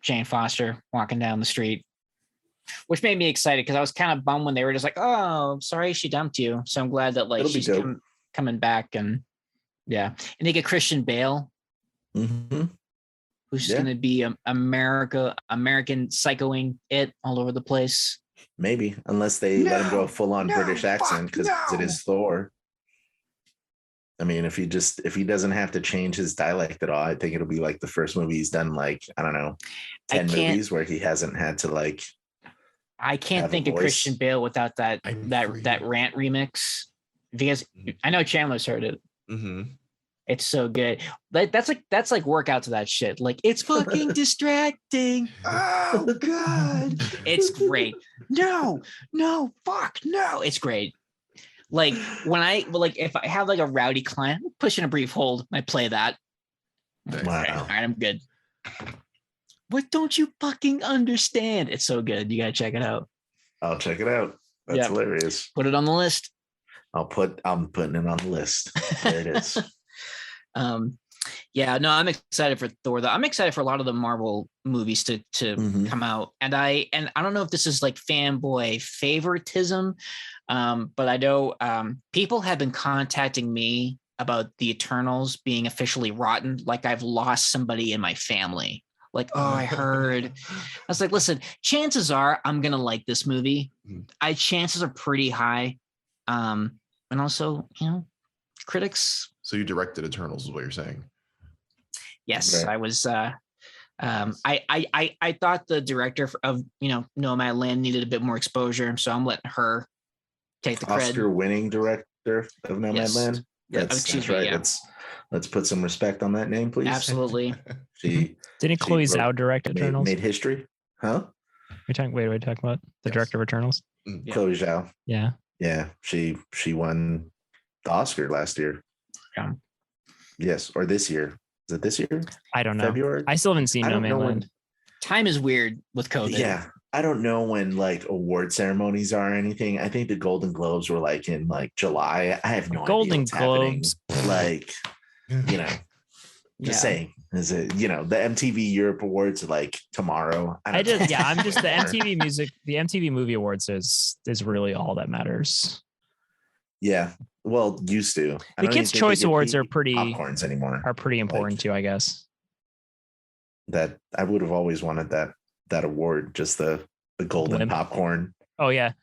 Jane Foster walking down the street, which made me excited because I was kind of bummed when they were just like, "Oh, sorry, she dumped you." So I'm glad that like she's coming back, and and they get Christian Bale, who's going to be American psychoing it all over the place. Maybe, unless they let him go full on British accent because it is Thor. I mean, if he doesn't have to change his dialect at all, I think it'll be like the first movie he's done, like, I don't know, 10 movies where he hasn't had to like. I can't think of Christian Bale without that rant remix, because I know Chandler's heard it. Mm-hmm. It's so good. That's like workout to that shit. Like, it's fucking distracting. Oh God. It's great. No, fuck, no. It's great. Like if I have like a rowdy client, pushing a brief hold, I play that. Wow. All right, I'm good. What don't you fucking understand? It's so good. You gotta check it out. I'll check it out. That's hilarious. Put it on the list. I'm putting it on the list. There it is. I'm excited for Thor though. I'm excited for a lot of the Marvel movies to come out. And I don't know if this is like fanboy favoritism, but I know people have been contacting me about the Eternals being officially rotten. Like, I've lost somebody in my family. Like, oh, I heard. I was like, listen, chances are I'm gonna like this movie. Chances are pretty high. And also, critics. So you directed Eternals, is what you're saying? Yes, right. I was. I thought the director of Nomadland needed a bit more exposure, so I'm letting her take the credit. Oscar-winning director of Nomadland. Yes. That's right. Yeah. Let's put some respect on that name, please. Absolutely. Didn't Chloe Zhao direct Eternals? Made history, huh? We're talking about the director of Eternals. Chloe Zhao. Yeah. Yeah, she won the Oscar last year. Yeah. Yes, or this year. Is it this year? I don't know. February? I still haven't seen Nomadland. Time is weird with COVID. Yeah. I don't know when like award ceremonies are or anything. I think the Golden Globes were like in like July. I have no Golden idea. Globes. Like, just saying. Is it, the MTV Europe Awards are like tomorrow? I'm just the MTV Movie Awards is really all that matters. Yeah. Well, used to. The Kids' Choice Awards are pretty popcorns anymore. Are pretty important too, I guess. That I would have always wanted that award, just the golden blimp. Popcorn. Oh yeah.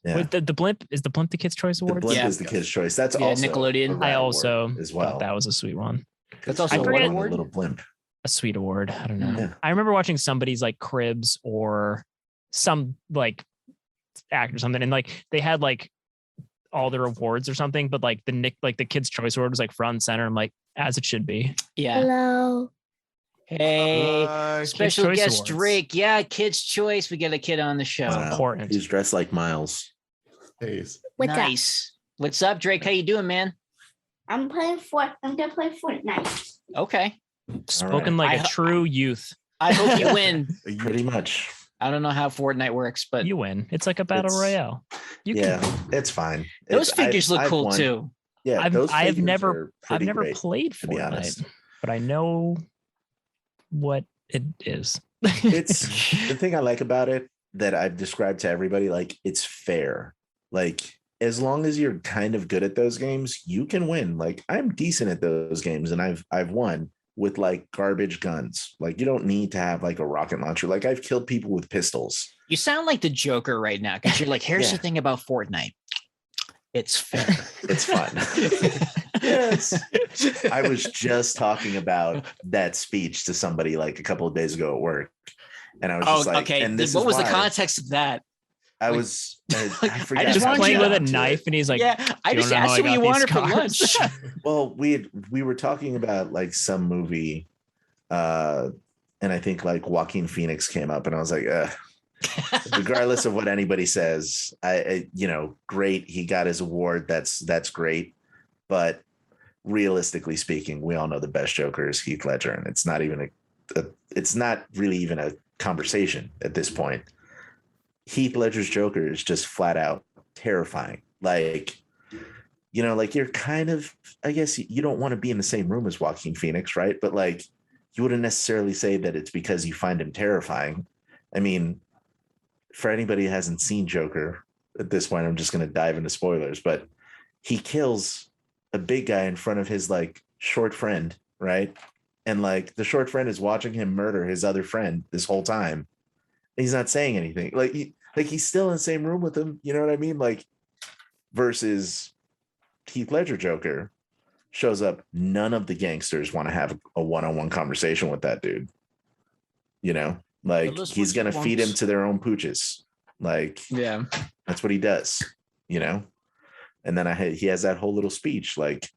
Wait, the blimp is the Kids' Choice Award? The blimp is the Kids' Choice. That's also Nickelodeon. I also as well. thought that was a sweet one. That's also a little blimp. A sweet award. I don't know. Yeah. I remember watching somebody's like Cribs or some like act or something, and like they had like all their awards or something, but like the Kids' Choice Award was like front and center. I'm like, as it should be. Yeah. Hello. Hey, special guest Awards. Drake. Yeah, Kids' Choice. We get a kid on the show. Wow. Important. He's dressed like Miles. Hey. Nice. What's up, Drake? How you doing, man? I'm gonna play Fortnite. Okay. Spoken like a true youth. I hope you win. Pretty much. I don't know how Fortnite works, but you win. It's like a battle royale. It's fine. Those figures look cool too. Yeah, I've never great, played Fortnite, but I know what it is. It's the thing I like about it that I've described to everybody. Like, it's fair. Like, as long as you're kind of good at those games, you can win. Like, I'm decent at those games, and I've won with like garbage guns. Like, you don't need to have like a rocket launcher. Like, I've killed people with pistols. You sound like the Joker right now, because you're like, here's the thing about Fortnite. It's fair. It's fun. Yes. I was just talking about that speech to somebody like a couple of days ago at work. And I was just like, okay. And this what was the context of that? I forgot. I just playing with a to knife, and he's like, I just asked you what you wanted for lunch. Well, we were talking about like some movie, and I think like Joaquin Phoenix came up, and I was like, regardless of what anybody says, I great, he got his award. That's great, but realistically speaking, we all know the best Joker is Heath Ledger, and it's not even it's not really even a conversation at this point. Heath Ledger's Joker is just flat out terrifying. Like, like you're kind of, I guess you don't want to be in the same room as Joaquin Phoenix, right? But like, you wouldn't necessarily say that it's because you find him terrifying. I mean, for anybody who hasn't seen Joker at this point, I'm just going to dive into spoilers, but he kills a big guy in front of his like short friend, right? And like the short friend is watching him murder his other friend this whole time. He's not saying anything. Like he's still in the same room with him. You know what I mean? Like versus Heath Ledger Joker shows up. None of the gangsters want to have a one-on-one conversation with that dude. Like he's going to feed him to their own pooches. Like, yeah, that's what he does, And then he has that whole little speech like,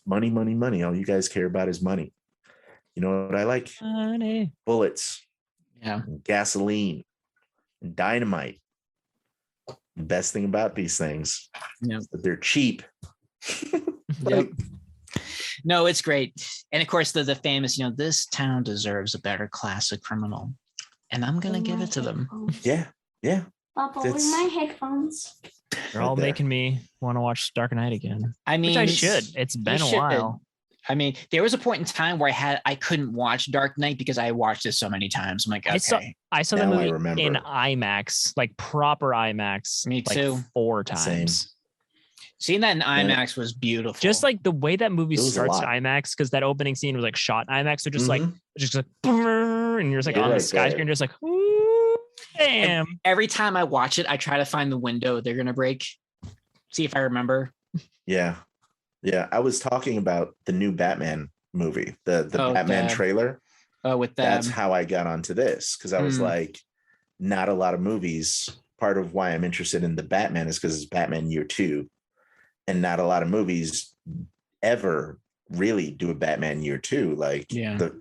money, money, money. All you guys care about is money. You know what I like? Money. Bullets. Yeah. Gasoline. And dynamite. The best thing about these things is that they're cheap. Yep. No, it's great. And of course, the famous, this town deserves a better class of criminal. And I'm going to give it to them. Yeah. Yeah. Papa, where's my headphones? They're all making me want to watch Dark Knight again. I mean, which I should. It's been a while. I mean, there was a point in time where I couldn't watch Dark Knight because I watched it so many times. I'm like, okay. I saw the movie in IMAX, like proper IMAX. Me too. Like 4 times. Same. Seeing that in IMAX was beautiful. Just like the way that movie starts IMAX, because that opening scene was like shot IMAX. So just like and you're just like on the skyscraper and just like, ooh, damn. And every time I watch it, I try to find the window they're gonna break. See if I remember. Yeah. Yeah. I was talking about the new Batman movie, the Batman trailer. Oh, with that. That's how I got onto this, because I was like, not a lot of movies. Part of why I'm interested in the Batman is because it's Batman Year 2. And not a lot of movies ever really do a Batman Year 2. Like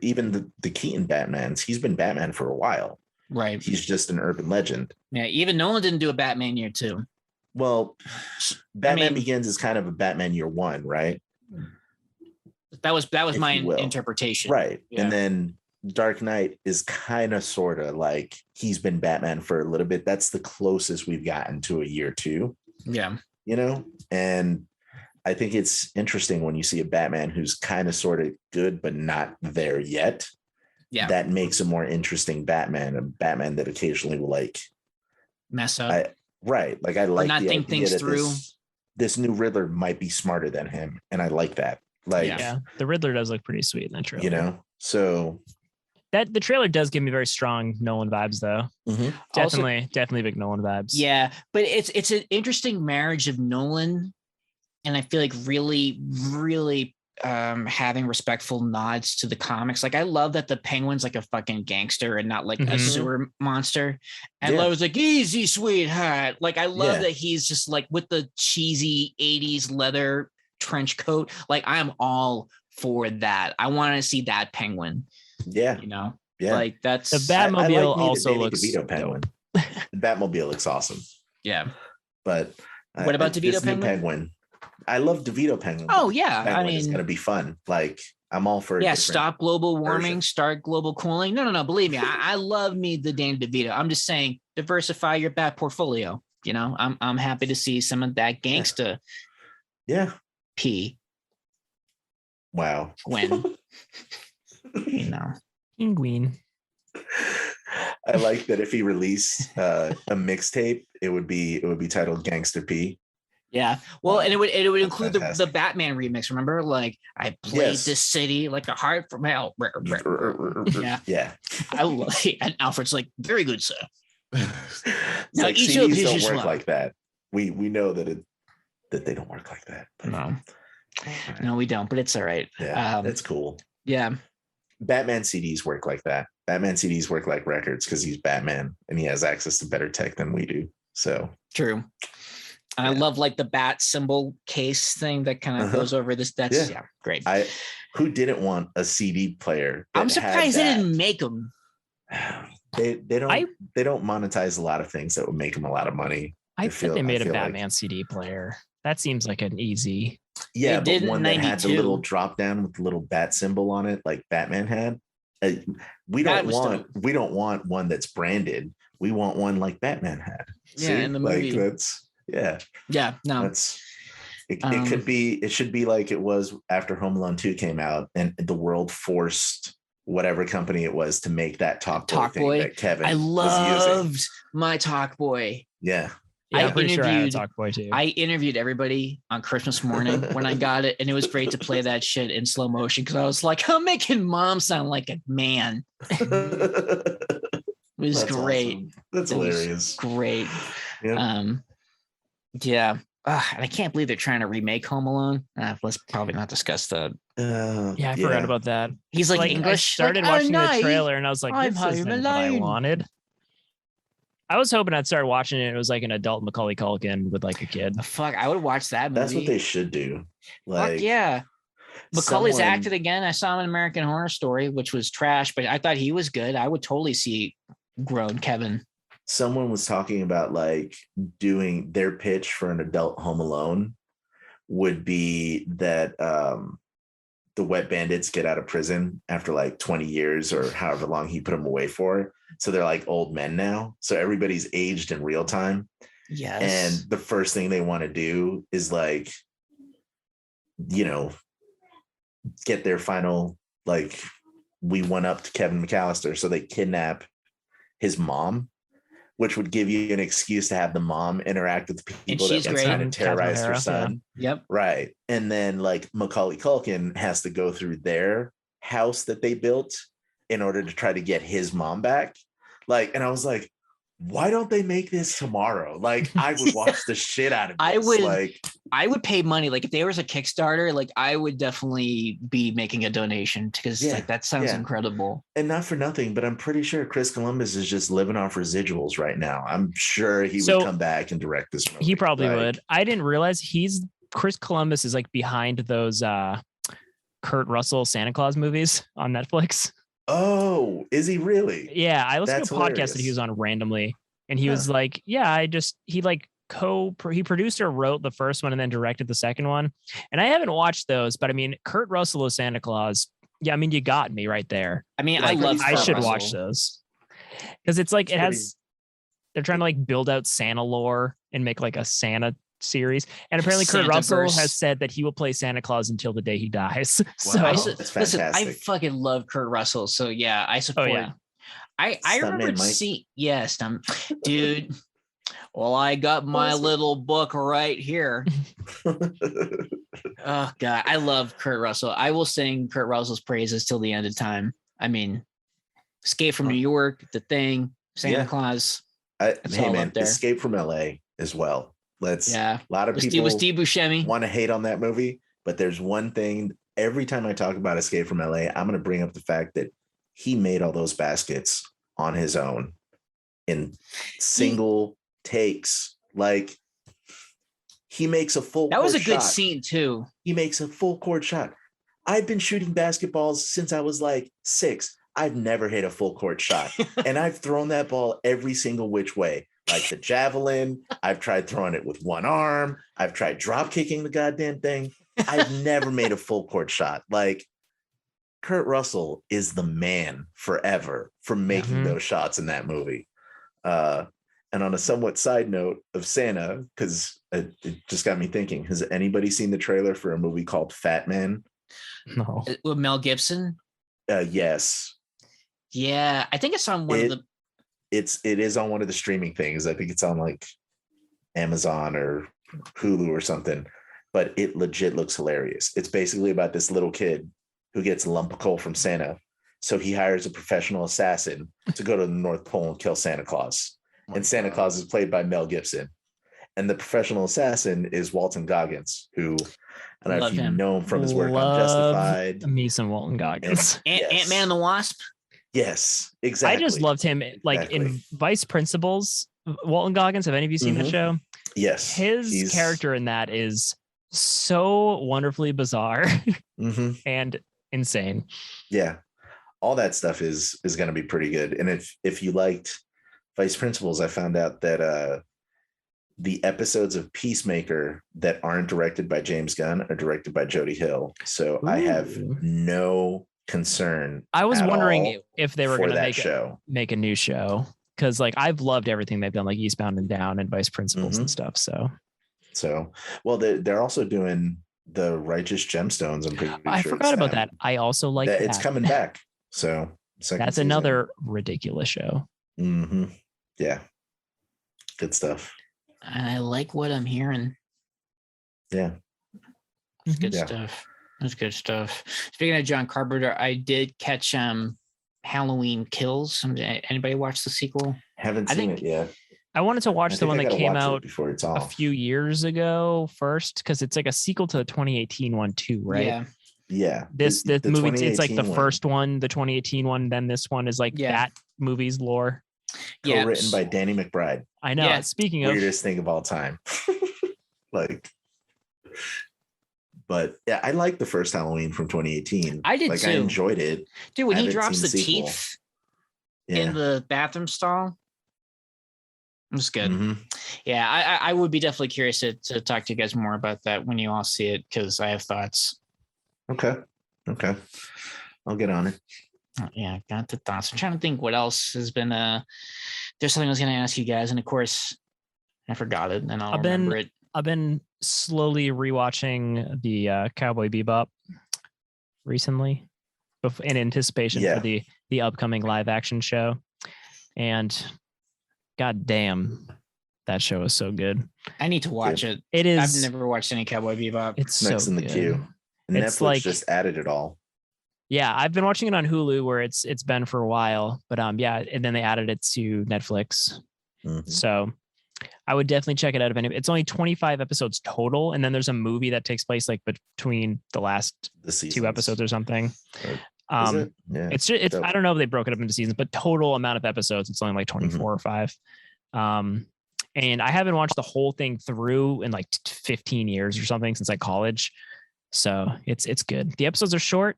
even the Keaton Batmans, he's been Batman for a while. Right. He's just an urban legend. Yeah. Even Nolan didn't do a Batman Year 2. Well, Batman Begins is kind of a Batman Year 1, right? That was my interpretation. Right. Yeah. And then Dark Knight is kind of sort of like he's been Batman for a little bit. That's the closest we've gotten to a Year 2. Yeah. And I think it's interesting when you see a Batman who's kind of sort of good, but not there yet. Yeah. That makes a more interesting Batman, a Batman that occasionally will like mess up. Right. Like I like not think things through. This new Riddler might be smarter than him. And I like that. Like, the Riddler does look pretty sweet in that trailer. So that the trailer does give me very strong Nolan vibes, though. Mm-hmm. Definitely big Nolan vibes. Yeah, but it's an interesting marriage of Nolan, and I feel like really, really having respectful nods to the comics. Like I love that the Penguin's like a fucking gangster and not like a sewer monster. And Lowe's like, easy, sweetheart. Like I love that he's just like with the cheesy 80s leather trench coat. Like I am all for that. I want to see that Penguin. Yeah. Like that's the Batmobile also looks DeVito Penguin. The Batmobile looks awesome. Yeah. But what about DeVito Penguin? I love DeVito Penguin. Oh yeah. Penguin is gonna be fun. Like I'm all for stop global warming, start global cooling. No. Believe me, I love me the Danny DeVito. I'm just saying diversify your bat portfolio. I'm happy to see some of that gangsta. Yeah. P. Wow. When Penguin. I like that if he released a mixtape, it would be titled Gangsta P. Yeah. Well, and it would include the Batman remix. Remember, like I played this city like a heart from hell. Yeah. Yeah. I love it. And Alfred's like, very good, sir. Now like each CDs don't work like that. We know that they don't work like that. No, we don't. But it's all right. Yeah, that's cool. Yeah. Batman CDs work like that. Batman CDs work like records because he's Batman and he has access to better tech than we do. So true. And I love like the bat symbol case thing that kind of goes over this. That's great. Who didn't want a CD player? I'm surprised they didn't make them. They don't monetize a lot of things that would make them a lot of money. I bet they made a Batman CD player. That seems like an easy. Yeah, but one that had the little drop down with the little bat symbol on it, like Batman had. We don't want one that's branded. We want one like Batman had. Yeah, in the movie. That's no. It could be. It should be like it was after Home Alone 2 came out, and the world forced whatever company it was to make that Talk Boy that Kevin I loved my Talk Boy. Yeah. I'm pretty sure I had a Talk Boy too. I interviewed everybody on Christmas morning when I got it, and it was great to play that shit in slow motion because I was like, I'm making mom sound like a man. It was great. Awesome. That's hilarious. Great. Yep. Yeah. And I can't believe they're trying to remake Home Alone. Let's probably not discuss that. I forgot about that. He's like English. I started watching the trailer and I was like, this isn't what I wanted. I was hoping I'd start watching it. It was like an adult Macaulay Culkin with like a kid. Fuck, I would watch that movie. That's what they should do. Like, fuck yeah. Macaulay's acted again. I saw him in American Horror Story, which was trash, but I thought he was good. I would totally see grown Kevin. Someone was talking about like doing their pitch for an adult Home Alone would be that the wet bandits get out of prison after like 20 years or however long he put them away for. So they're like old men now. So everybody's aged in real time. Yes. And the first thing they want to do is like, you know, get their final, like, we went up to Kevin McAllister. So they kidnap his mom, which would give you an excuse to have the mom interact with the people that were trying to terrorize her son. Yeah. Yep. Right. And then like Macaulay Culkin has to go through their house that they built in order to try to get his mom back. Like, and I was like, why don't they make this tomorrow? Like, I would watch the shit out of this. I would pay money. Like if there was a Kickstarter, like I would definitely be making a donation because like that sounds incredible. And not for nothing, but I'm pretty sure Chris Columbus is just living off residuals right now. I'm sure he would come back and direct this movie. He probably would. I didn't realize Chris Columbus is like behind those Kurt Russell Santa Claus movies on Netflix. Oh, is he really? Yeah, I listened to a podcast that he was on randomly, and he was like, he produced or wrote the first one and then directed the second one. And I haven't watched those, but I mean, Kurt Russell as Santa Claus. Yeah, I mean, you got me right there. I mean, like, I should Russell. Watch those because it's like they're trying to like build out Santa lore and make like a Santa series. And apparently Kurt Russell has said that he will play Santa Claus until the day he dies. Wow. So listen, I fucking love Kurt Russell. So yeah, I support. Oh, yeah. I remember seeing dude. Well, I got my little book right here. Oh God, I love Kurt Russell. I will sing Kurt Russell's praises till the end of time. I mean, Escape from New York, The Thing, Santa Claus. Hey man, Escape from LA as well. A lot of people with Steve Buscemi want to hate on that movie, but there's one thing. Every time I talk about Escape from LA, I'm going to bring up the fact that he made all those baskets on his own in single takes. Like he makes a full. That was a good scene too. He makes a full court shot. I've been shooting basketballs since I was like 6. I've never hit a full court shot, and I've thrown that ball every single which way. Like the javelin, I've tried throwing it with one arm. I've tried drop kicking the goddamn thing. I've never made a full court shot. Like Kurt Russell is the man forever for making those shots in that movie. And on a somewhat side note of Santa, because it just got me thinking, has anybody seen the trailer for a movie called Fat Man? No. With Mel Gibson? Yes. Yeah, I think it's on one of the. It is on one of the streaming things. I think it's on like Amazon or Hulu or something, but it legit looks hilarious. It's basically about this little kid who gets a lump of coal from Santa. So he hires a professional assassin to go to the North Pole and kill Santa Claus. And Santa Claus is played by Mel Gibson. And the professional assassin is Walton Goggins, who I don't know if you know him from his work on Justified. Me some Walton Goggins. Ant-Man and the Wasp. Yes, exactly. I just loved him in Vice Principals. Walton Goggins, have any of you seen that show? Yes. His character in that is so wonderfully bizarre and insane. Yeah. All that stuff is going to be pretty good. And if you liked Vice Principals, I found out that the episodes of Peacemaker that aren't directed by James Gunn are directed by Jody Hill. So I have no concern. I was wondering if they were going to make a new show, because like I've loved everything they've done, like Eastbound and Down and Vice Principals and stuff. So So, well, they're also doing the Righteous Gemstones. I'm pretty sure. I forgot about that. I also like that. It's coming back. So that's season. Another ridiculous show. Mm-hmm. Yeah. Good stuff. I like what I'm hearing. Yeah. That's good stuff. That's good stuff. Speaking of John Carpenter, I did catch Halloween Kills. Anybody watch the sequel? Haven't seen it yet. I wanted to watch the one that came out before it's a few years ago first, because it's like a sequel to the 2018 one too, right? Yeah. Yeah. This movie, it's like the first one, the 2018 one, then this one is like that movie's lore. Yeah. Written by Danny McBride. I know. Yeah. Speaking of weirdest thing of all time. But yeah, I like the first Halloween from 2018. I did too. I enjoyed it. Dude, when he drops the teeth in the bathroom stall, it was good. Mm-hmm. Yeah, I would be definitely curious to talk to you guys more about that when you all see it, because I have thoughts. Okay. I'll get on it. Yeah, got the thoughts. I'm trying to think what else has been. There's something I was going to ask you guys, and of course, I forgot it, and I'll remember it. I've been slowly rewatching the Cowboy Bebop recently, in anticipation for the upcoming live action show, and god damn, that show is so good. I need to watch it. It is. I've never watched any Cowboy Bebop. It's next so in the good. queue. And it's Netflix just added it all. Yeah, I've been watching it on Hulu, where it's been for a while, but and then they added it to Netflix. Mm-hmm. So I would definitely check it out. It's only 25 episodes total, and then there's a movie that takes place like between the last 2 episodes or something. It's I don't know if they broke it up into seasons, but total amount of episodes, it's only like 24 or 5. And I haven't watched the whole thing through in like 15 years or something, since like college. So it's good. The episodes are short,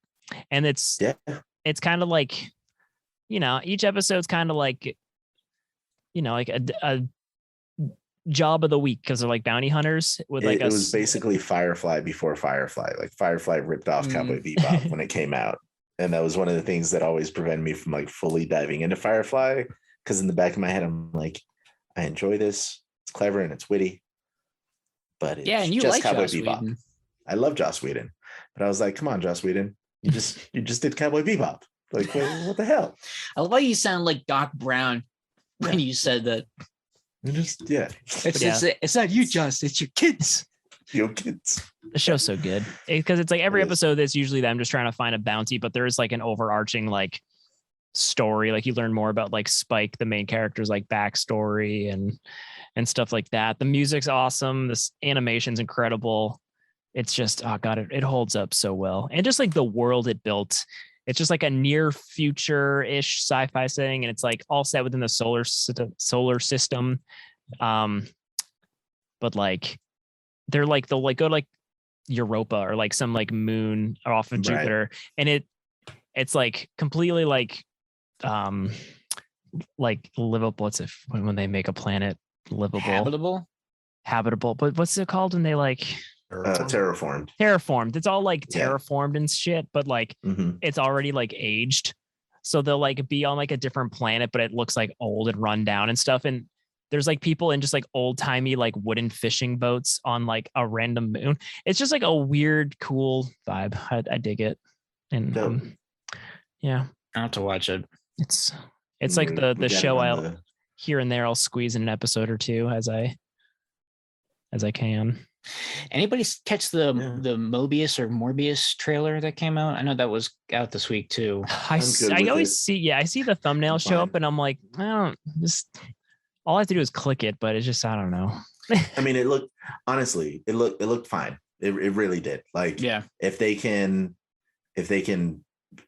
and it's kind of like, each episode's kind of like, like a job of the week, because they're like bounty hunters with like it was basically Firefly before Firefly. Like Firefly ripped off Cowboy Bebop when it came out, and that was one of the things that always prevented me from like fully diving into Firefly, because in the back of my head I'm like, I enjoy this, it's clever and it's witty, but it's and you just like Cowboy Joss Bebop. Whedon. I love Joss Whedon, but I was like, come on, Joss Whedon, you just did Cowboy Bebop. Like, what the hell? I love how you sound like Doc Brown when you said that. It's not you, Joss. It's your kids. Your kids. The show's so good, because it's like every episode that's usually them just trying to find a bounty, but there is like an overarching like story. Like you learn more about like Spike, the main character's like backstory and stuff like that. The music's awesome. This animation's incredible. It's just, oh god, it holds up so well. And just like the world it built, it's just like a near future-ish sci-fi setting, and it's like all set within the solar system. But like they'll like go to like Europa or like some like moon off of Jupiter, and it's like completely like livable. What's it when they make a planet livable? Habitable. But what's it called when they like terraformed? It's all like terraformed and shit, but like it's already like aged, so they'll like be on like a different planet, but it looks like old and run down and stuff, and there's like people in just like old-timey like wooden fishing boats on like a random moon. It's just like a weird cool vibe. I dig it. And I have to watch it. It's like the show I'll here and there I'll squeeze in an episode or two as I can. Anybody catch the Mobius or Morbius trailer that came out? I know that was out this week too. I always see the thumbnail show up, and I'm like, all I have to do is click it, but it's just, I don't know. I mean, it looked fine. It really did. Like, if they can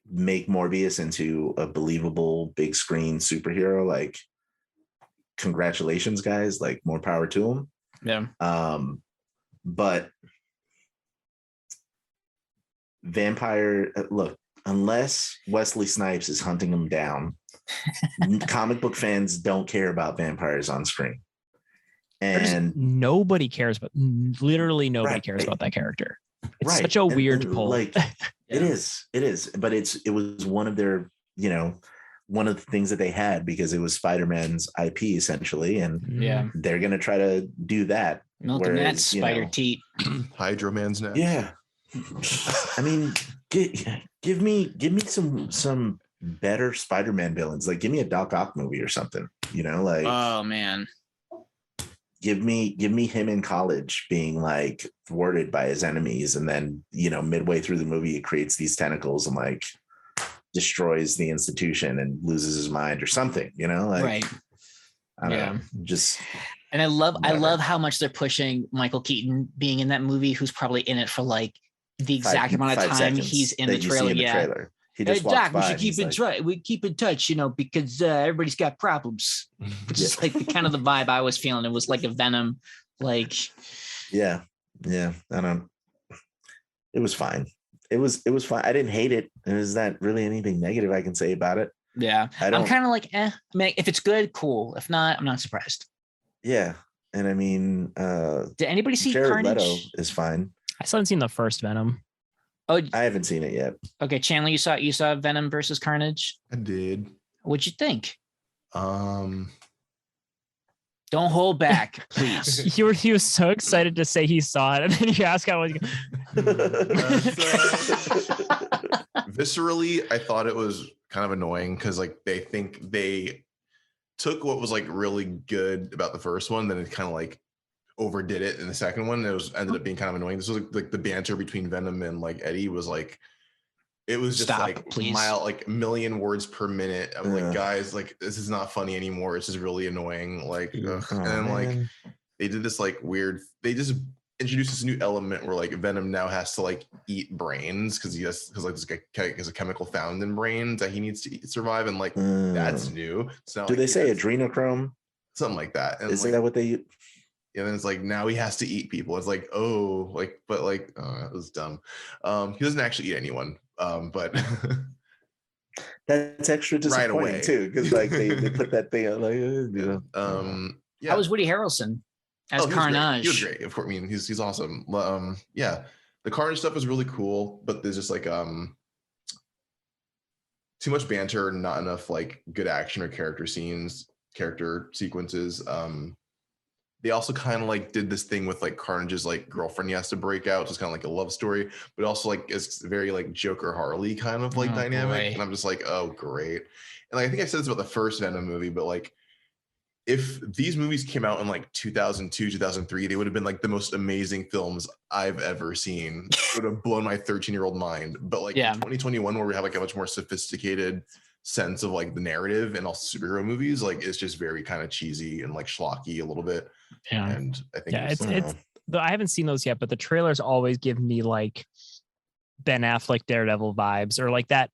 make Morbius into a believable big screen superhero, like, congratulations, guys. Like, more power to them. Yeah. But unless Wesley Snipes is hunting them down, comic book fans don't care about vampires on screen. And nobody cares about that character. It's such a weird pull. Like it is. But it was one of their, one of the things that they had, because it was Spider-Man's IP essentially. And they're going to try to do that. Milton Man's spider teat. Hydro Man's next. Yeah. I mean, give me some better Spider-Man villains. Like, give me a Doc Ock movie or something. Like, oh man, give me him in college being like thwarted by his enemies, and then midway through the movie it creates these tentacles and like destroys the institution and loses his mind or something. Like, right. I don't know. Just. And I love how much they're pushing Michael Keaton being in that movie, who's probably in it for like the exact amount of time he's in the trailer. Trailer. He just walks Doc, by we keep in touch, because everybody's got problems. Which is like the kind of the vibe I was feeling. It was like a Venom, like. Yeah. I don't. It was fine. It was fine. I didn't hate it. Is that really anything negative I can say about it? Yeah, I'm kind of like, I mean, if it's good, cool. If not, I'm not surprised. Yeah, and I mean, did anybody see Jared Carnage? Leto is fine. I still haven't seen the first Venom. Oh, I haven't seen it yet. Okay, Chandler, you saw Venom versus Carnage. I did. What'd you think? Don't hold back, please. He was so excited to say he saw it, and then you ask how. Viscerally, I thought it was kind of annoying because like they think they took what was like really good about the first one, then it kind of like overdid it in the second one. It ended up being kind of annoying. This was like the banter between Venom and like Eddie was like, it was just like million words per minute. I'm like, guys, like this is not funny anymore. It's just really annoying. Like, and then like they did this like weird. They just introduced this new element where like Venom now has to like eat brains because like this guy has a chemical found in brains that he needs to survive, and like that's new. So do they say adrenochrome? Something like that. And is like, that what they? And then it's like now he has to eat people. It's like, oh, like, but like, it was dumb. He doesn't actually eat anyone. But that's extra disappointing too, because like they put that thing out like, How was Woody Harrelson as Carnage? He was great. Of course, I mean he's awesome. Yeah, the Carnage stuff is really cool, but there's just like too much banter, not enough like good action or character sequences. They also kind of like did this thing with like Carnage's like girlfriend he has to break out, just kind of like a love story, but also like it's very like Joker Harley kind of like dynamic. Boy. And I'm just like, oh great. And like, I think I said this about the first Venom movie, but like if these movies came out in like 2002, 2003, they would have been like the most amazing films I've ever seen. It would have blown my 13-year-old mind. But like in 2021, where we have like a much more sophisticated sense of like the narrative and also superhero movies, like it's just very kind of cheesy and like schlocky a little bit. Yeah. And I think it's I haven't seen those yet, but the trailers always give me like Ben Affleck Daredevil vibes, or like that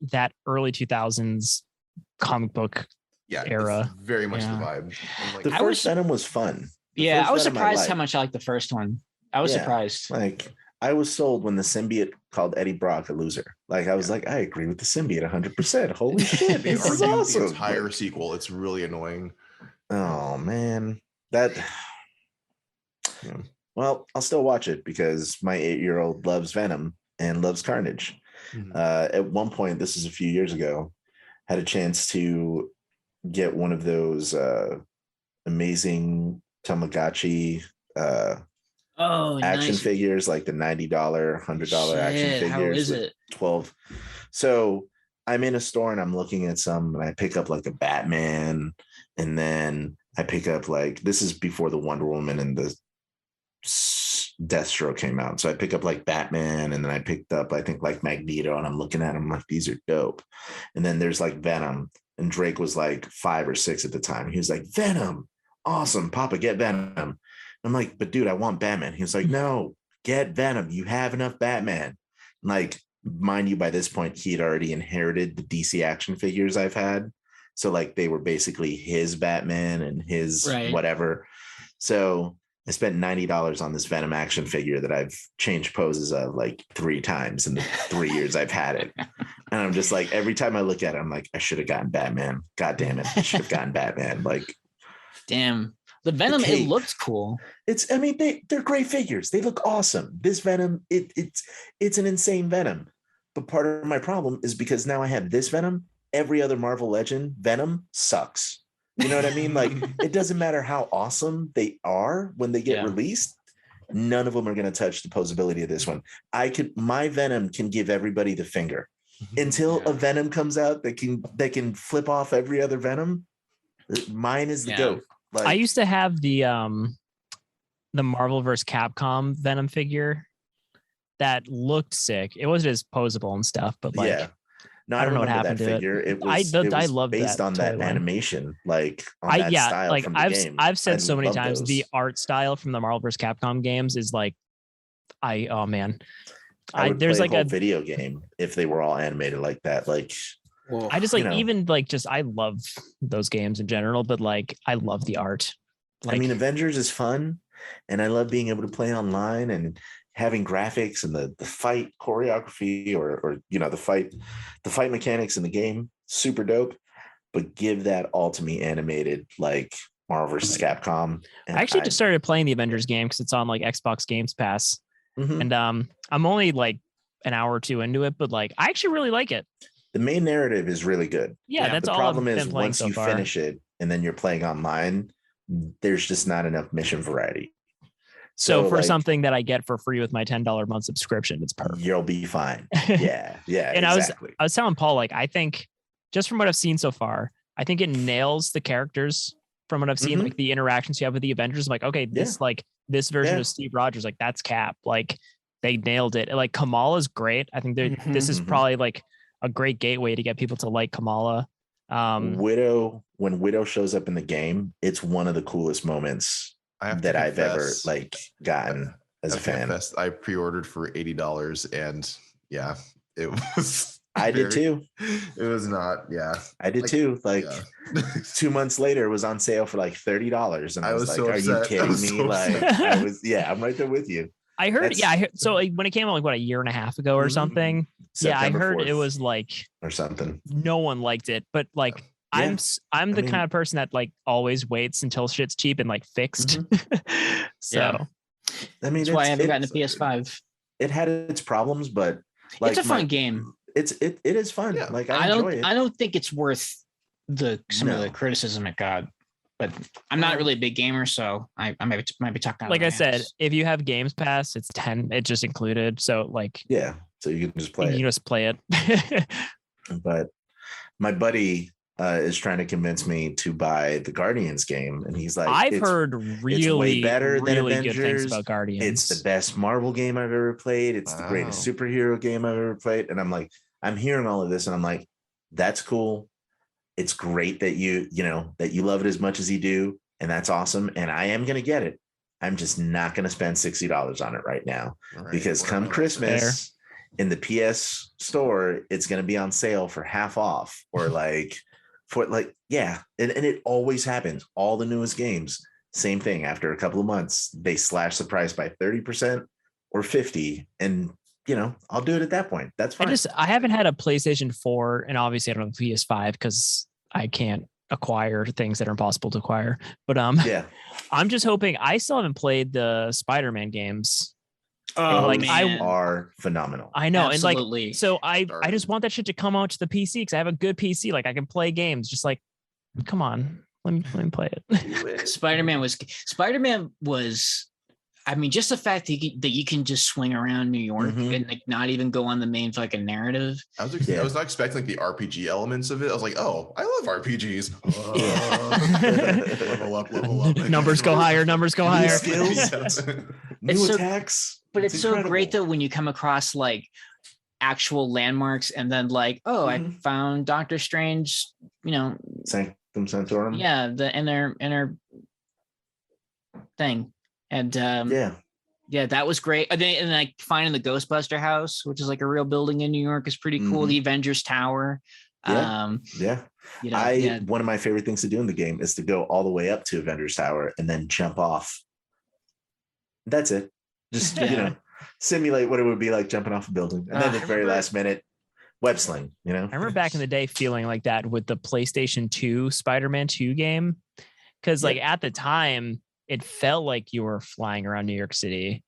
early 2000s comic book era. Very much the vibe. Like, the first Venom was fun. I was surprised how much I liked the first one. I was surprised. Like I was sold when the symbiote called Eddie Brock a loser. Like I was like, I agree with the symbiote 100%. Holy shit, this is awesome. The entire sequel, it's really annoying. Oh man, Well, I'll still watch it because my 8-year-old loves Venom and loves Carnage. Mm-hmm. At one point, this is a few years ago, had a chance to get one of those amazing Tamagotchi action figures, like the $90, $100 action figures. How is it? 12. So I'm in a store and I'm looking at some, and I pick up like a Batman, and then I pick up like, this is before the Wonder Woman and the Deathstroke came out. So I pick up like Batman, and then I picked up, I think, like Magneto, and I'm looking at them like, these are dope. And then there's like Venom, and Drake was like 5 or 6 at the time. He was like, Venom, awesome, Papa, get Venom. I'm like, but dude, I want Batman. He was like, no, get Venom. You have enough Batman. Like, mind you, by this point, he had already inherited the DC action figures I've had. So like they were basically his Batman and his whatever. So I spent $90 on this Venom action figure that I've changed poses of like 3 times in the 3 years I've had it. And I'm just like, every time I look at it, I'm like, I should have gotten Batman. God damn it. I should have gotten Batman. Like, damn. The Venom, it looks cool. I mean, they're great figures. They look awesome. This Venom, it's an insane Venom. But part of my problem is because now I have this Venom, every other Marvel Legend Venom sucks. You know what I mean? Like, it doesn't matter how awesome they are when they get released. none of them are going to touch the posability of this one. My Venom can give everybody the finger. Until a Venom comes out that can flip off every other Venom, mine is the GOAT. I used to have the Marvel vs. Capcom Venom figure that looked sick. It wasn't as posable and stuff, but like, no, I don't know what happened that to figure. it. It was I love based that on that animation, like on that style like from the game. I've said so many times those. the art style from the Marvel vs. Capcom games is like, oh man. There's like a video game if they were all animated like that. Like, well, I just like even like just I love those games in general, but like I love the art. Like, I mean, Avengers is fun, and I love being able to play online and having graphics and the fight choreography or the fight mechanics in the game, super dope. But give that all to me animated, like Marvel vs. Capcom. I actually just started playing the Avengers game because it's on like Xbox Games Pass. And I'm only like an hour or two into it, but like I actually really like it. The main narrative is really good. Yeah, that's the all. problem I've is been playing once so you far. finish it and then you're playing online, there's just not enough mission variety. So for something that I get for free with my $10 month subscription, it's perfect. You'll be fine. Yeah, And exactly. I was telling Paul, like, I think just from what I've seen so far, I think it nails the characters from what I've seen, like the interactions you have with the Avengers. I'm like, okay, this version of Steve Rogers, like that's Cap. Like they nailed it. Like Kamala's great. I think this is probably like a great gateway to get people to like Kamala. Widow, when Widow shows up in the game, it's one of the coolest moments that I've ever like gotten as a fan. I pre-ordered for $80 and yeah, it was I did too. It was not, I did too. Like 2 months later, it was on sale for like $30. And I was like, so are you kidding me? So like I'm right there with you. I heard, so like when it came out like what, a year and a half ago or something. September I heard 4th it was like or something. No one liked it, but like I'm the kind of person that like always waits until shit's cheap and like fixed. So I mean, that's why I haven't gotten a PS5. It had its problems, but like it's a fun game. It is fun. Yeah. Like I enjoy it. I don't think it's worth some of the criticism it got. But I'm not really a big gamer, so I might be talking. Like I said, if you have Games Pass, it's 10. It's just included. So like, so you can just play. You just play it. But my buddy is trying to convince me to buy the Guardians game, and he's like, I've heard really way better than Avengers. Good things about Guardians. It's the best Marvel game I've ever played. It's the greatest superhero game I've ever played. And I'm like, I'm hearing all of this, and I'm like, that's cool. It's great that you love it as much as you do. And that's awesome. And I am going to get it. I'm just not going to spend $60 on it right now because come Christmas in the PS store, it's going to be on sale for half off or and it always happens. All the newest games, same thing. After a couple of months, they slash the price by 30% or 50%. And I'll do it at that point. That's fine. I haven't had a PlayStation 4 and obviously I don't have a PS5 because I can't acquire things that are impossible to acquire. But I'm just hoping. I still haven't played the Spider-Man games. Oh, man. Are phenomenal. I know. Absolutely. And like, so I just want that shit to come out to the PC because I have a good PC. Like I can play games. Just like, come on, let me play it. Spider-Man was. I mean, just the fact that you can just swing around New York and like not even go on the main fucking narrative. I was not expecting like the RPG elements of it. I was like, oh, I love RPGs. Level up. Numbers go higher. Skills. New attacks. But it's so great though when you come across like actual landmarks and then like, I found Doctor Strange, Sanctum Sanctorum. Yeah, in their thing. And that was great. And like finding the Ghostbuster house, which is like a real building in New York, is pretty cool. The Avengers Tower. One of my favorite things to do in the game is to go all the way up to Avengers Tower and then jump off. That's it. Just simulate what it would be like jumping off a building, and then at the very last minute, web sling. I remember back in the day feeling like that with the PlayStation 2 Spider-Man 2 game, because like at the time. It felt like you were flying around New York City.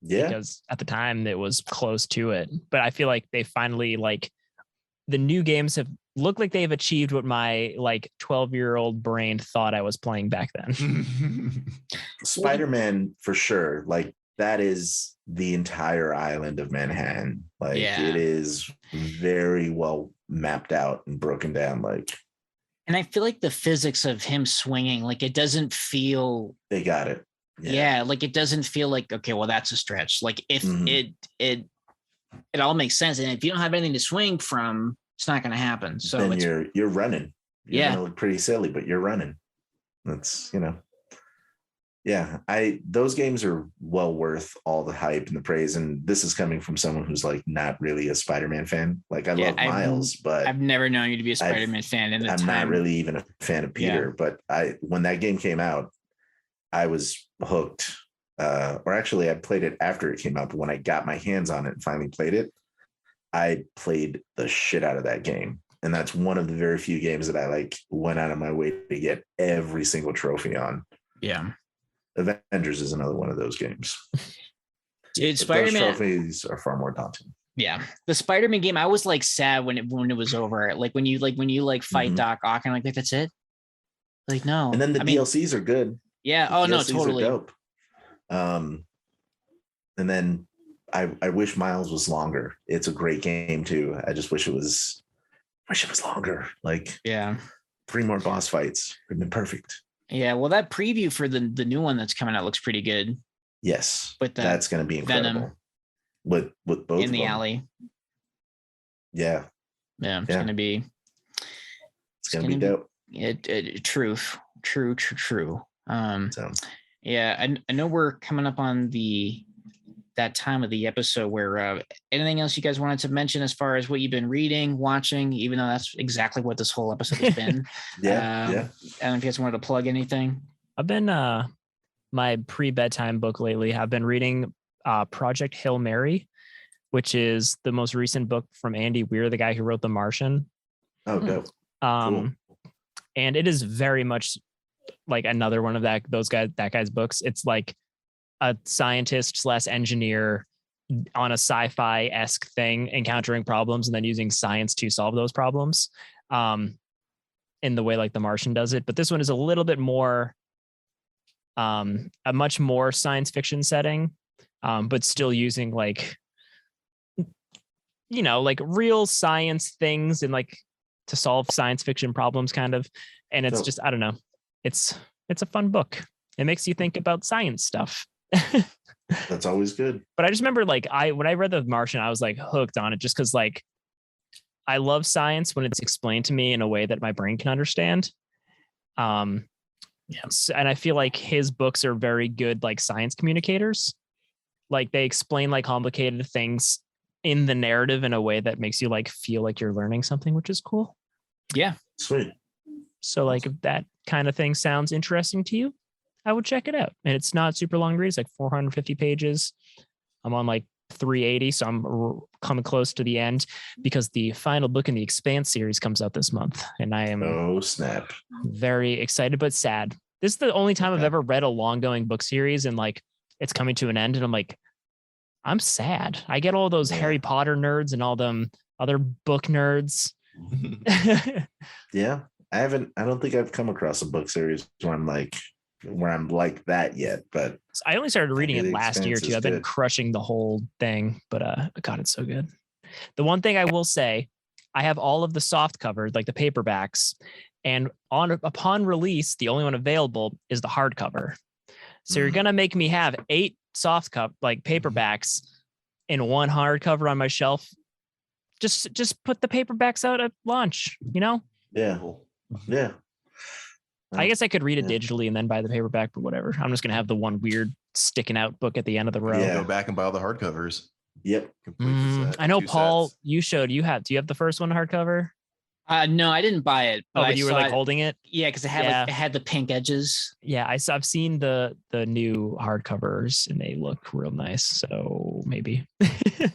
Yeah. Because at the time it was close to it. But I feel like they finally the new games have looked like they've achieved what my 12-year-old brain thought I was playing back then. Spider-Man for sure. Like that is the entire island of Manhattan. Like Yeah. it is very well mapped out and broken down. Like, and I feel like the physics of him swinging, like it doesn't feel. they got it. Yeah, like it doesn't feel like, okay, well that's a stretch. Like if Mhm. it all makes sense, and if you don't have anything to swing from, it's not going to happen. So Then it's, you're running. You're Yeah. gonna look pretty silly, but you're running. That's yeah. Those games are well worth all the hype and the praise. And this is coming from someone who's like not really a Spider-Man fan. Like I Yeah, love Miles, but I've never known you to be a Spider-Man fan. In the I'm time, not really even a fan of Peter. But when that game came out, I was hooked. Or actually, I played it after it came out. But when I got my hands on it and finally played it, I played the shit out of that game. And that's one of the very few games that I like went out of my way to get every single trophy on. Yeah. Avengers is another one of those games. Dude, But Spider-Man. those trophies are far more daunting. Yeah, the Spider-Man game, I was like sad when it was over. Like when you fight Mhm. Doc Ock, and like that's it. Like no, And then the I mean, DLCs are good. yeah. The Oh no, DLCs are totally. dope. And then I wish Miles was longer. It's a great game too. I just wish it was longer. Like Yeah. 3 more boss fights would have been perfect. Yeah. Well, that preview for the new one that's coming out looks pretty good. Yes, With the that's going to be incredible. Venom With both in of the them. alley. Yeah, Yeah, it's Yeah. gonna be. it's going to be dope. True. So Yeah, I know we're coming up on that time of the episode where anything else you guys wanted to mention as far as what you've been reading, watching, even though that's exactly what this whole episode has been. yeah, I don't know if you guys wanted to plug anything. I've been my pre-bedtime book lately. I've been reading Project Hail Mary, which is the most recent book from Andy Weir, the guy who wrote The Martian. Oh, dope. And it is very much like another one of that guy's books. It's like a scientist / engineer on a sci-fi-esque thing, encountering problems and then using science to solve those problems, in the way like The Martian does it. But this one is a little bit more, a much more science fiction setting, but still using like, like real science things and like to solve science fiction problems kind of. And it's just, I don't know. It's a fun book. It makes you think about science stuff. That's always good. But I just remember like when I read The Martian, I was like hooked on it just because like I love science when it's explained to me in a way that my brain can understand. And I feel like his books are very good like science communicators. Like they explain like complicated things in the narrative in a way that makes you like feel like you're learning something, which is cool. Yeah. Sweet. So like if that kind of thing sounds interesting to you, I would check it out. And it's not super long read. It's like 450 pages. I'm on like 380. So I'm coming close to the end because the final book in the Expanse series comes out this month. And I am Oh, snap. very excited, but sad. This is the only time I've ever read a long going book series and like it's coming to an end. And I'm like, I'm sad. I get all those Harry Potter nerds and all them other book nerds. Yeah. I don't think I've come across a book series where I'm like that yet, but I only started reading it The last year Expanse too. is I've been good. crushing the whole thing, but God, it's so good. The one thing I will say, I have all of the soft covers, like the paperbacks, and upon release, the only one available is the hardcover. So you're gonna make me have 8 soft cup like paperbacks in one hardcover on my shelf. Just put the paperbacks out at launch, Yeah. Yeah. I guess I could read it digitally and then buy the paperback, but whatever. I'm just gonna have the one weird sticking out book at the end of the row. Yeah. Go back and buy all the hardcovers. Yep. Complete the set, I know, 2 Paul, sets. do you have the first one hardcover? No, I didn't buy it. Oh, I but you were saw like it- holding it? Yeah, because it had the pink edges. Yeah, I've seen the new hardcovers and they look real nice. So maybe.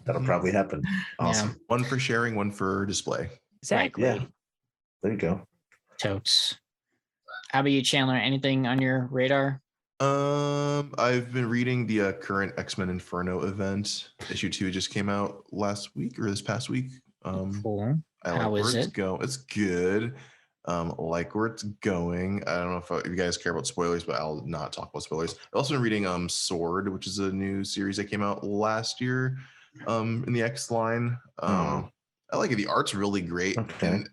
That'll probably happen. Awesome. One for sharing, one for display. Exactly. Yeah. There you go. Totes. How about you, Chandler? Anything on your radar? I've been reading the current X-Men Inferno event. Issue 2 just came out last week or this past week. Cool. I like How where is it's it? It's good. like where it's going. I don't know if you guys care about spoilers, but I'll not talk about spoilers. I've also been reading Sword, which is a new series that came out last year in the X line. I like it. The art's really great, and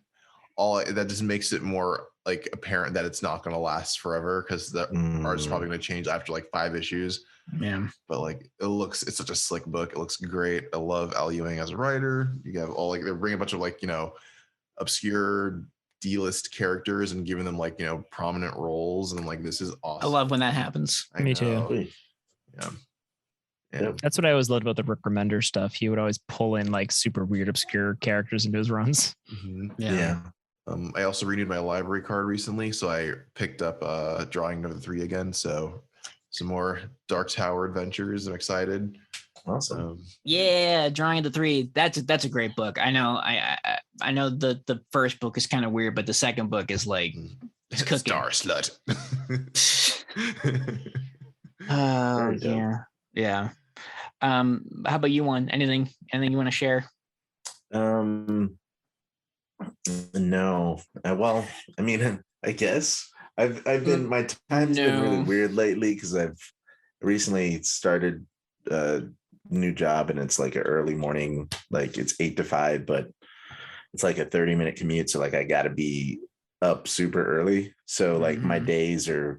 all that just makes it more like apparent that it's not going to last forever because the art's probably going to change after like 5 issues. Yeah, but like it's such a slick book. It looks great. I love Al Ewing as a writer. You have all like they're bringing a bunch of like obscure D-list characters and giving them like prominent roles, and like this is awesome. I love when that happens. Me too. Yeah. That's what I always loved about the Rick Remender stuff. He would always pull in like super weird, obscure characters into his runs. Yeah. I also renewed my library card recently, so I picked up Drawing Number 3 again. So some more Dark Tower adventures. I'm excited. Awesome. Yeah, Drawing the 3. That's a great book. I know. I know the first book is kind of weird, but the second book is like it's cooking. Star Slut. Yeah. How about you, one? Anything you want to share? No. Well, I mean, I guess I've been my time's been really weird lately because I've recently started a new job, and it's like an early morning, like it's 8 to 5, but it's like a 30-minute commute, so like I got to be up super early, so like my days are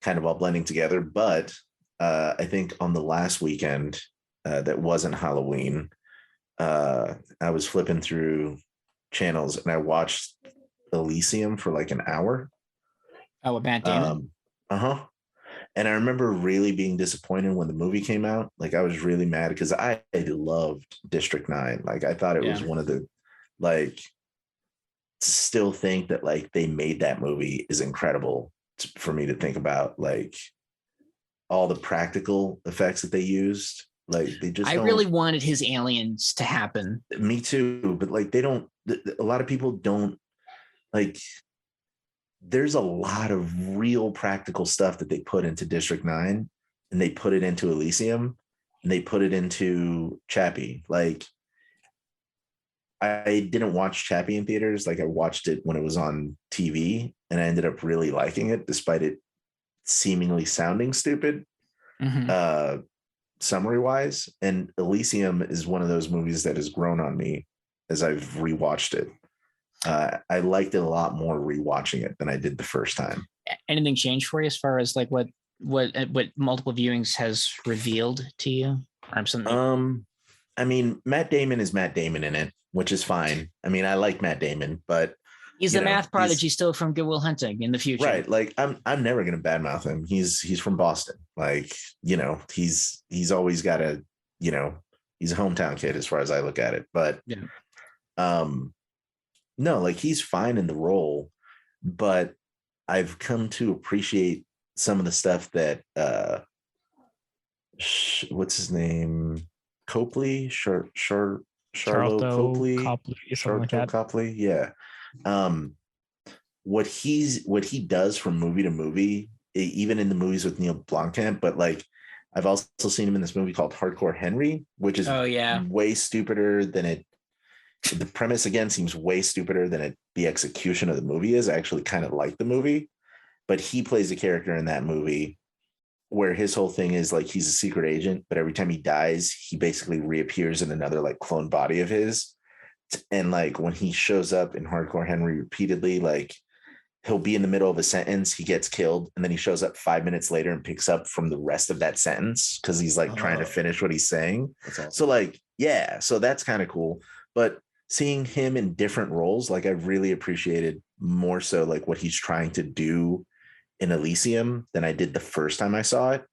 kind of all blending together. But I think on the last weekend that wasn't Halloween, I was flipping through channels and I watched Elysium for like an hour. Oh, with Matt Damon. And I remember really being disappointed when the movie came out. Like I was really mad because I loved District 9. Like I thought it was one of the, like, still think that like they made that movie is incredible for me to think about, like all the practical effects that they used. Like they just, I really wanted his aliens to happen. Me too, but like they don't. A lot of people don't like. There's a lot of real practical stuff that they put into District 9, and they put it into Elysium, and they put it into Chappie. Like I didn't watch Chappie in theaters. Like I watched it when it was on TV, and I ended up really liking it, despite it seemingly sounding stupid. Summary wise. And Elysium is one of those movies that has grown on me as I've rewatched it. I liked it a lot more rewatching it than I did the first time. Anything changed for you as far as like what multiple viewings has revealed to you, or something? I mean, Matt Damon is Matt Damon in it, which is fine. I mean, I like Matt Damon, but he's a math prodigy still from Good Will Hunting in the future. Right. Like I'm never gonna badmouth him. He's from Boston. Like, he's always got a, he's a hometown kid as far as I look at it. But no, like he's fine in the role, but I've come to appreciate some of the stuff that what's his name? Copley? Charlotte Copley? Copley, yeah. What he does from movie to movie, even in the movies with Neil Blomkamp, but like I've also seen him in this movie called Hardcore Henry, which is way stupider than it. The premise again seems way stupider than the execution of the movie is. I actually kind of like the movie, but he plays a character in that movie where his whole thing is like he's a secret agent, but every time he dies, he basically reappears in another like clone body of his. And like when he shows up in Hardcore Henry repeatedly, like he'll be in the middle of a sentence, he gets killed, and then he shows up 5 minutes later and picks up from the rest of that sentence because he's like trying to finish what he's saying. Awesome. So like, yeah, so that's kind of cool. But seeing him in different roles, like I really appreciated more so like what he's trying to do in Elysium than I did the first time I saw it,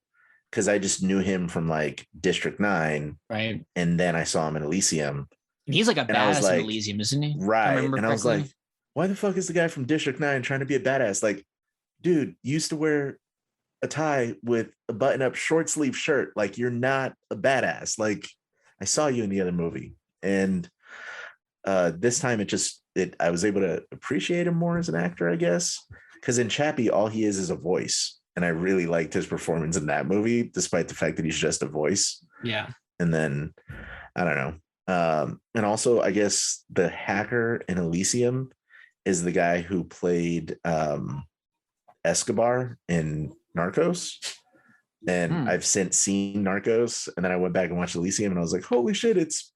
because I just knew him from like District 9, right? And then I saw him in Elysium. And he's like a badass in Elysium, isn't he? Right. And I was like, why the fuck is the guy from District 9 trying to be a badass? Like, dude, you used to wear a tie with a button-up short sleeve shirt. Like, you're not a badass. Like, I saw you in the other movie. And this time I was able to appreciate him more as an actor, I guess. Because in Chappie, all he is a voice. And I really liked his performance in that movie, despite the fact that he's just a voice. Yeah. And then, I don't know. And also, I guess the hacker in Elysium is the guy who played Escobar in Narcos. And I've since seen Narcos, and then I went back and watched Elysium, and I was like, holy shit, it's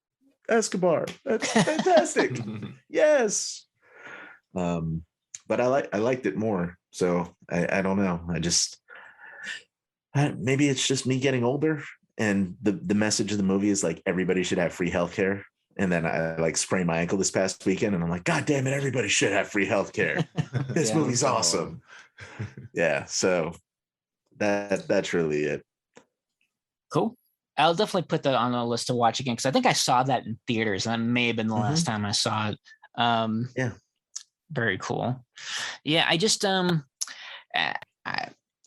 Escobar. That's fantastic. Yes. But I liked it more. So I don't know. Maybe it's just me getting older, and the message of the movie is like everybody should have free healthcare. And then I like sprained my ankle this past weekend, and I'm like, God damn it, everybody should have free healthcare. This movie's awesome. Yeah. So that's really it. Cool. I'll definitely put that on a list to watch again, because I think I saw that in theaters, and that may have been the last time I saw it. Yeah. Very cool. Yeah, I just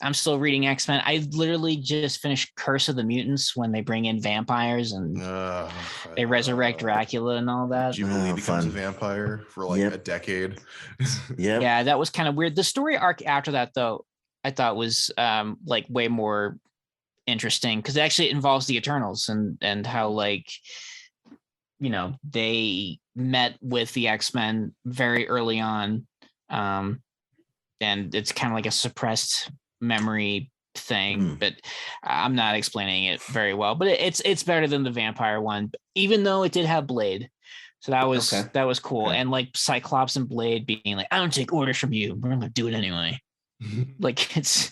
I'm still reading X-Men. I literally just finished Curse of the Mutants, when they bring in vampires and they resurrect Dracula and all that. Jubilee becomes a vampire for like a decade. Yeah, that was kind of weird. The story arc after that, though, I thought was like way more interesting, because it actually involves the Eternals and how, like, you know, they met with the X-Men very early on, and it's kind of like a suppressed memory thing, but I'm not explaining it very well. But it's better than the vampire one, even though it did have Blade. So that was cool. Okay. And like Cyclops and Blade being like, I don't take orders from you, we're gonna do it anyway. Like it's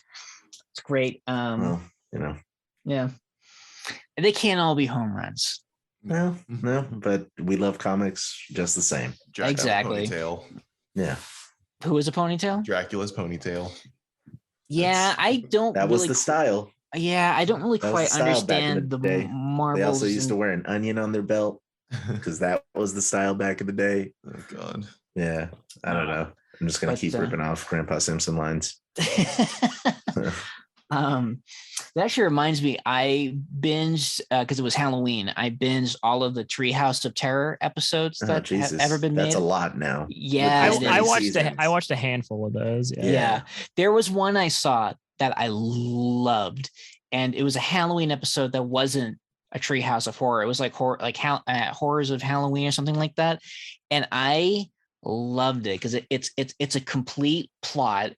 great. Well, you know. Yeah. And they can't all be home runs. No, but we love comics just the same. Exactly. Ponytail. Yeah. Who is a ponytail? Dracula's ponytail. Yeah, I don't. That was the style. Yeah, I don't really quite understand the Marvels. They also used to wear an onion on their belt, because that was the style back in the day. Oh God. Yeah, I don't know. I'm just gonna keep ripping off Grandpa Simpson lines. That actually reminds me, I binged because it was Halloween. I binged all of the Treehouse of Terror episodes that have ever been made. That's a lot now. Yeah, I watched a handful of those. Yeah. There was one I saw that I loved, and it was a Halloween episode that wasn't a Treehouse of Horror. It was like Horrors of Halloween or something like that, and I loved it because it's a complete plot.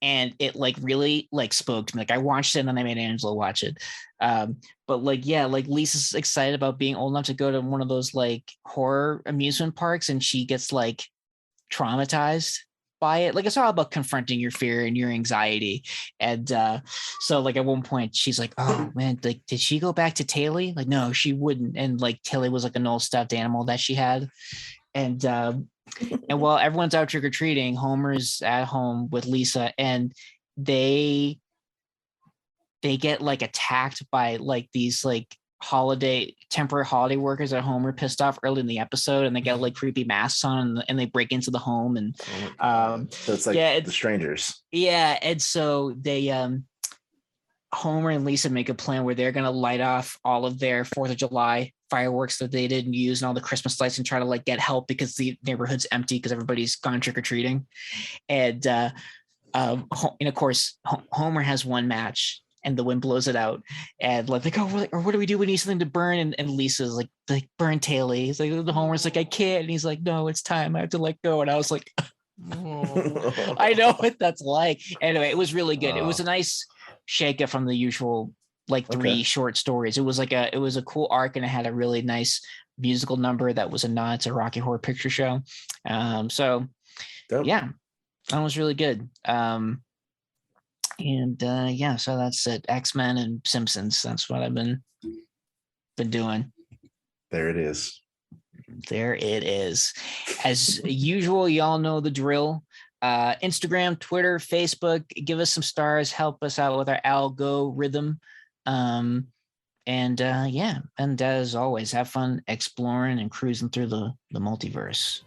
And it like really like spoke to me. Like I watched it and then I made Angela watch it. But like, yeah, like Lisa's excited about being old enough to go to one of those like horror amusement parks, and she gets like traumatized by it. Like it's all about confronting your fear and your anxiety. And so like at one point she's like, oh man, like did she go back to Taylor? Like, no, she wouldn't. And like Taylor was like an old stuffed animal that she had. And while everyone's out trick-or-treating, Homer's at home with Lisa, and they get like attacked by like these like temporary holiday workers that Homer pissed off early in the episode, and they get like creepy masks on, and they break into the home, and so it's like the strangers. Yeah, and so they Homer and Lisa make a plan where they're gonna light off all of their 4th of July fireworks that they didn't use and all the Christmas lights, and try to like get help because the neighborhood's empty because everybody's gone trick-or-treating. And of course Homer has one match and the wind blows it out, and like they go, what do we do? We need something to burn. And Lisa's like burn Taylor. He's like, the Homer's like, I can't. And he's like, no, it's time. I have to let go. And I was like, oh. I know what that's like. Anyway, it was really good. It was a nice shake up from the usual like 3 short stories. It was a cool arc, and it had a really nice musical number that was a nod to Rocky Horror Picture Show. So dope. Yeah, that was really good. So that's it. X-Men and Simpsons. That's what I've been doing. There it is. As usual, y'all know the drill. Instagram, Twitter, Facebook, give us some stars, help us out with our algorithm. And as always, have fun exploring and cruising through the multiverse.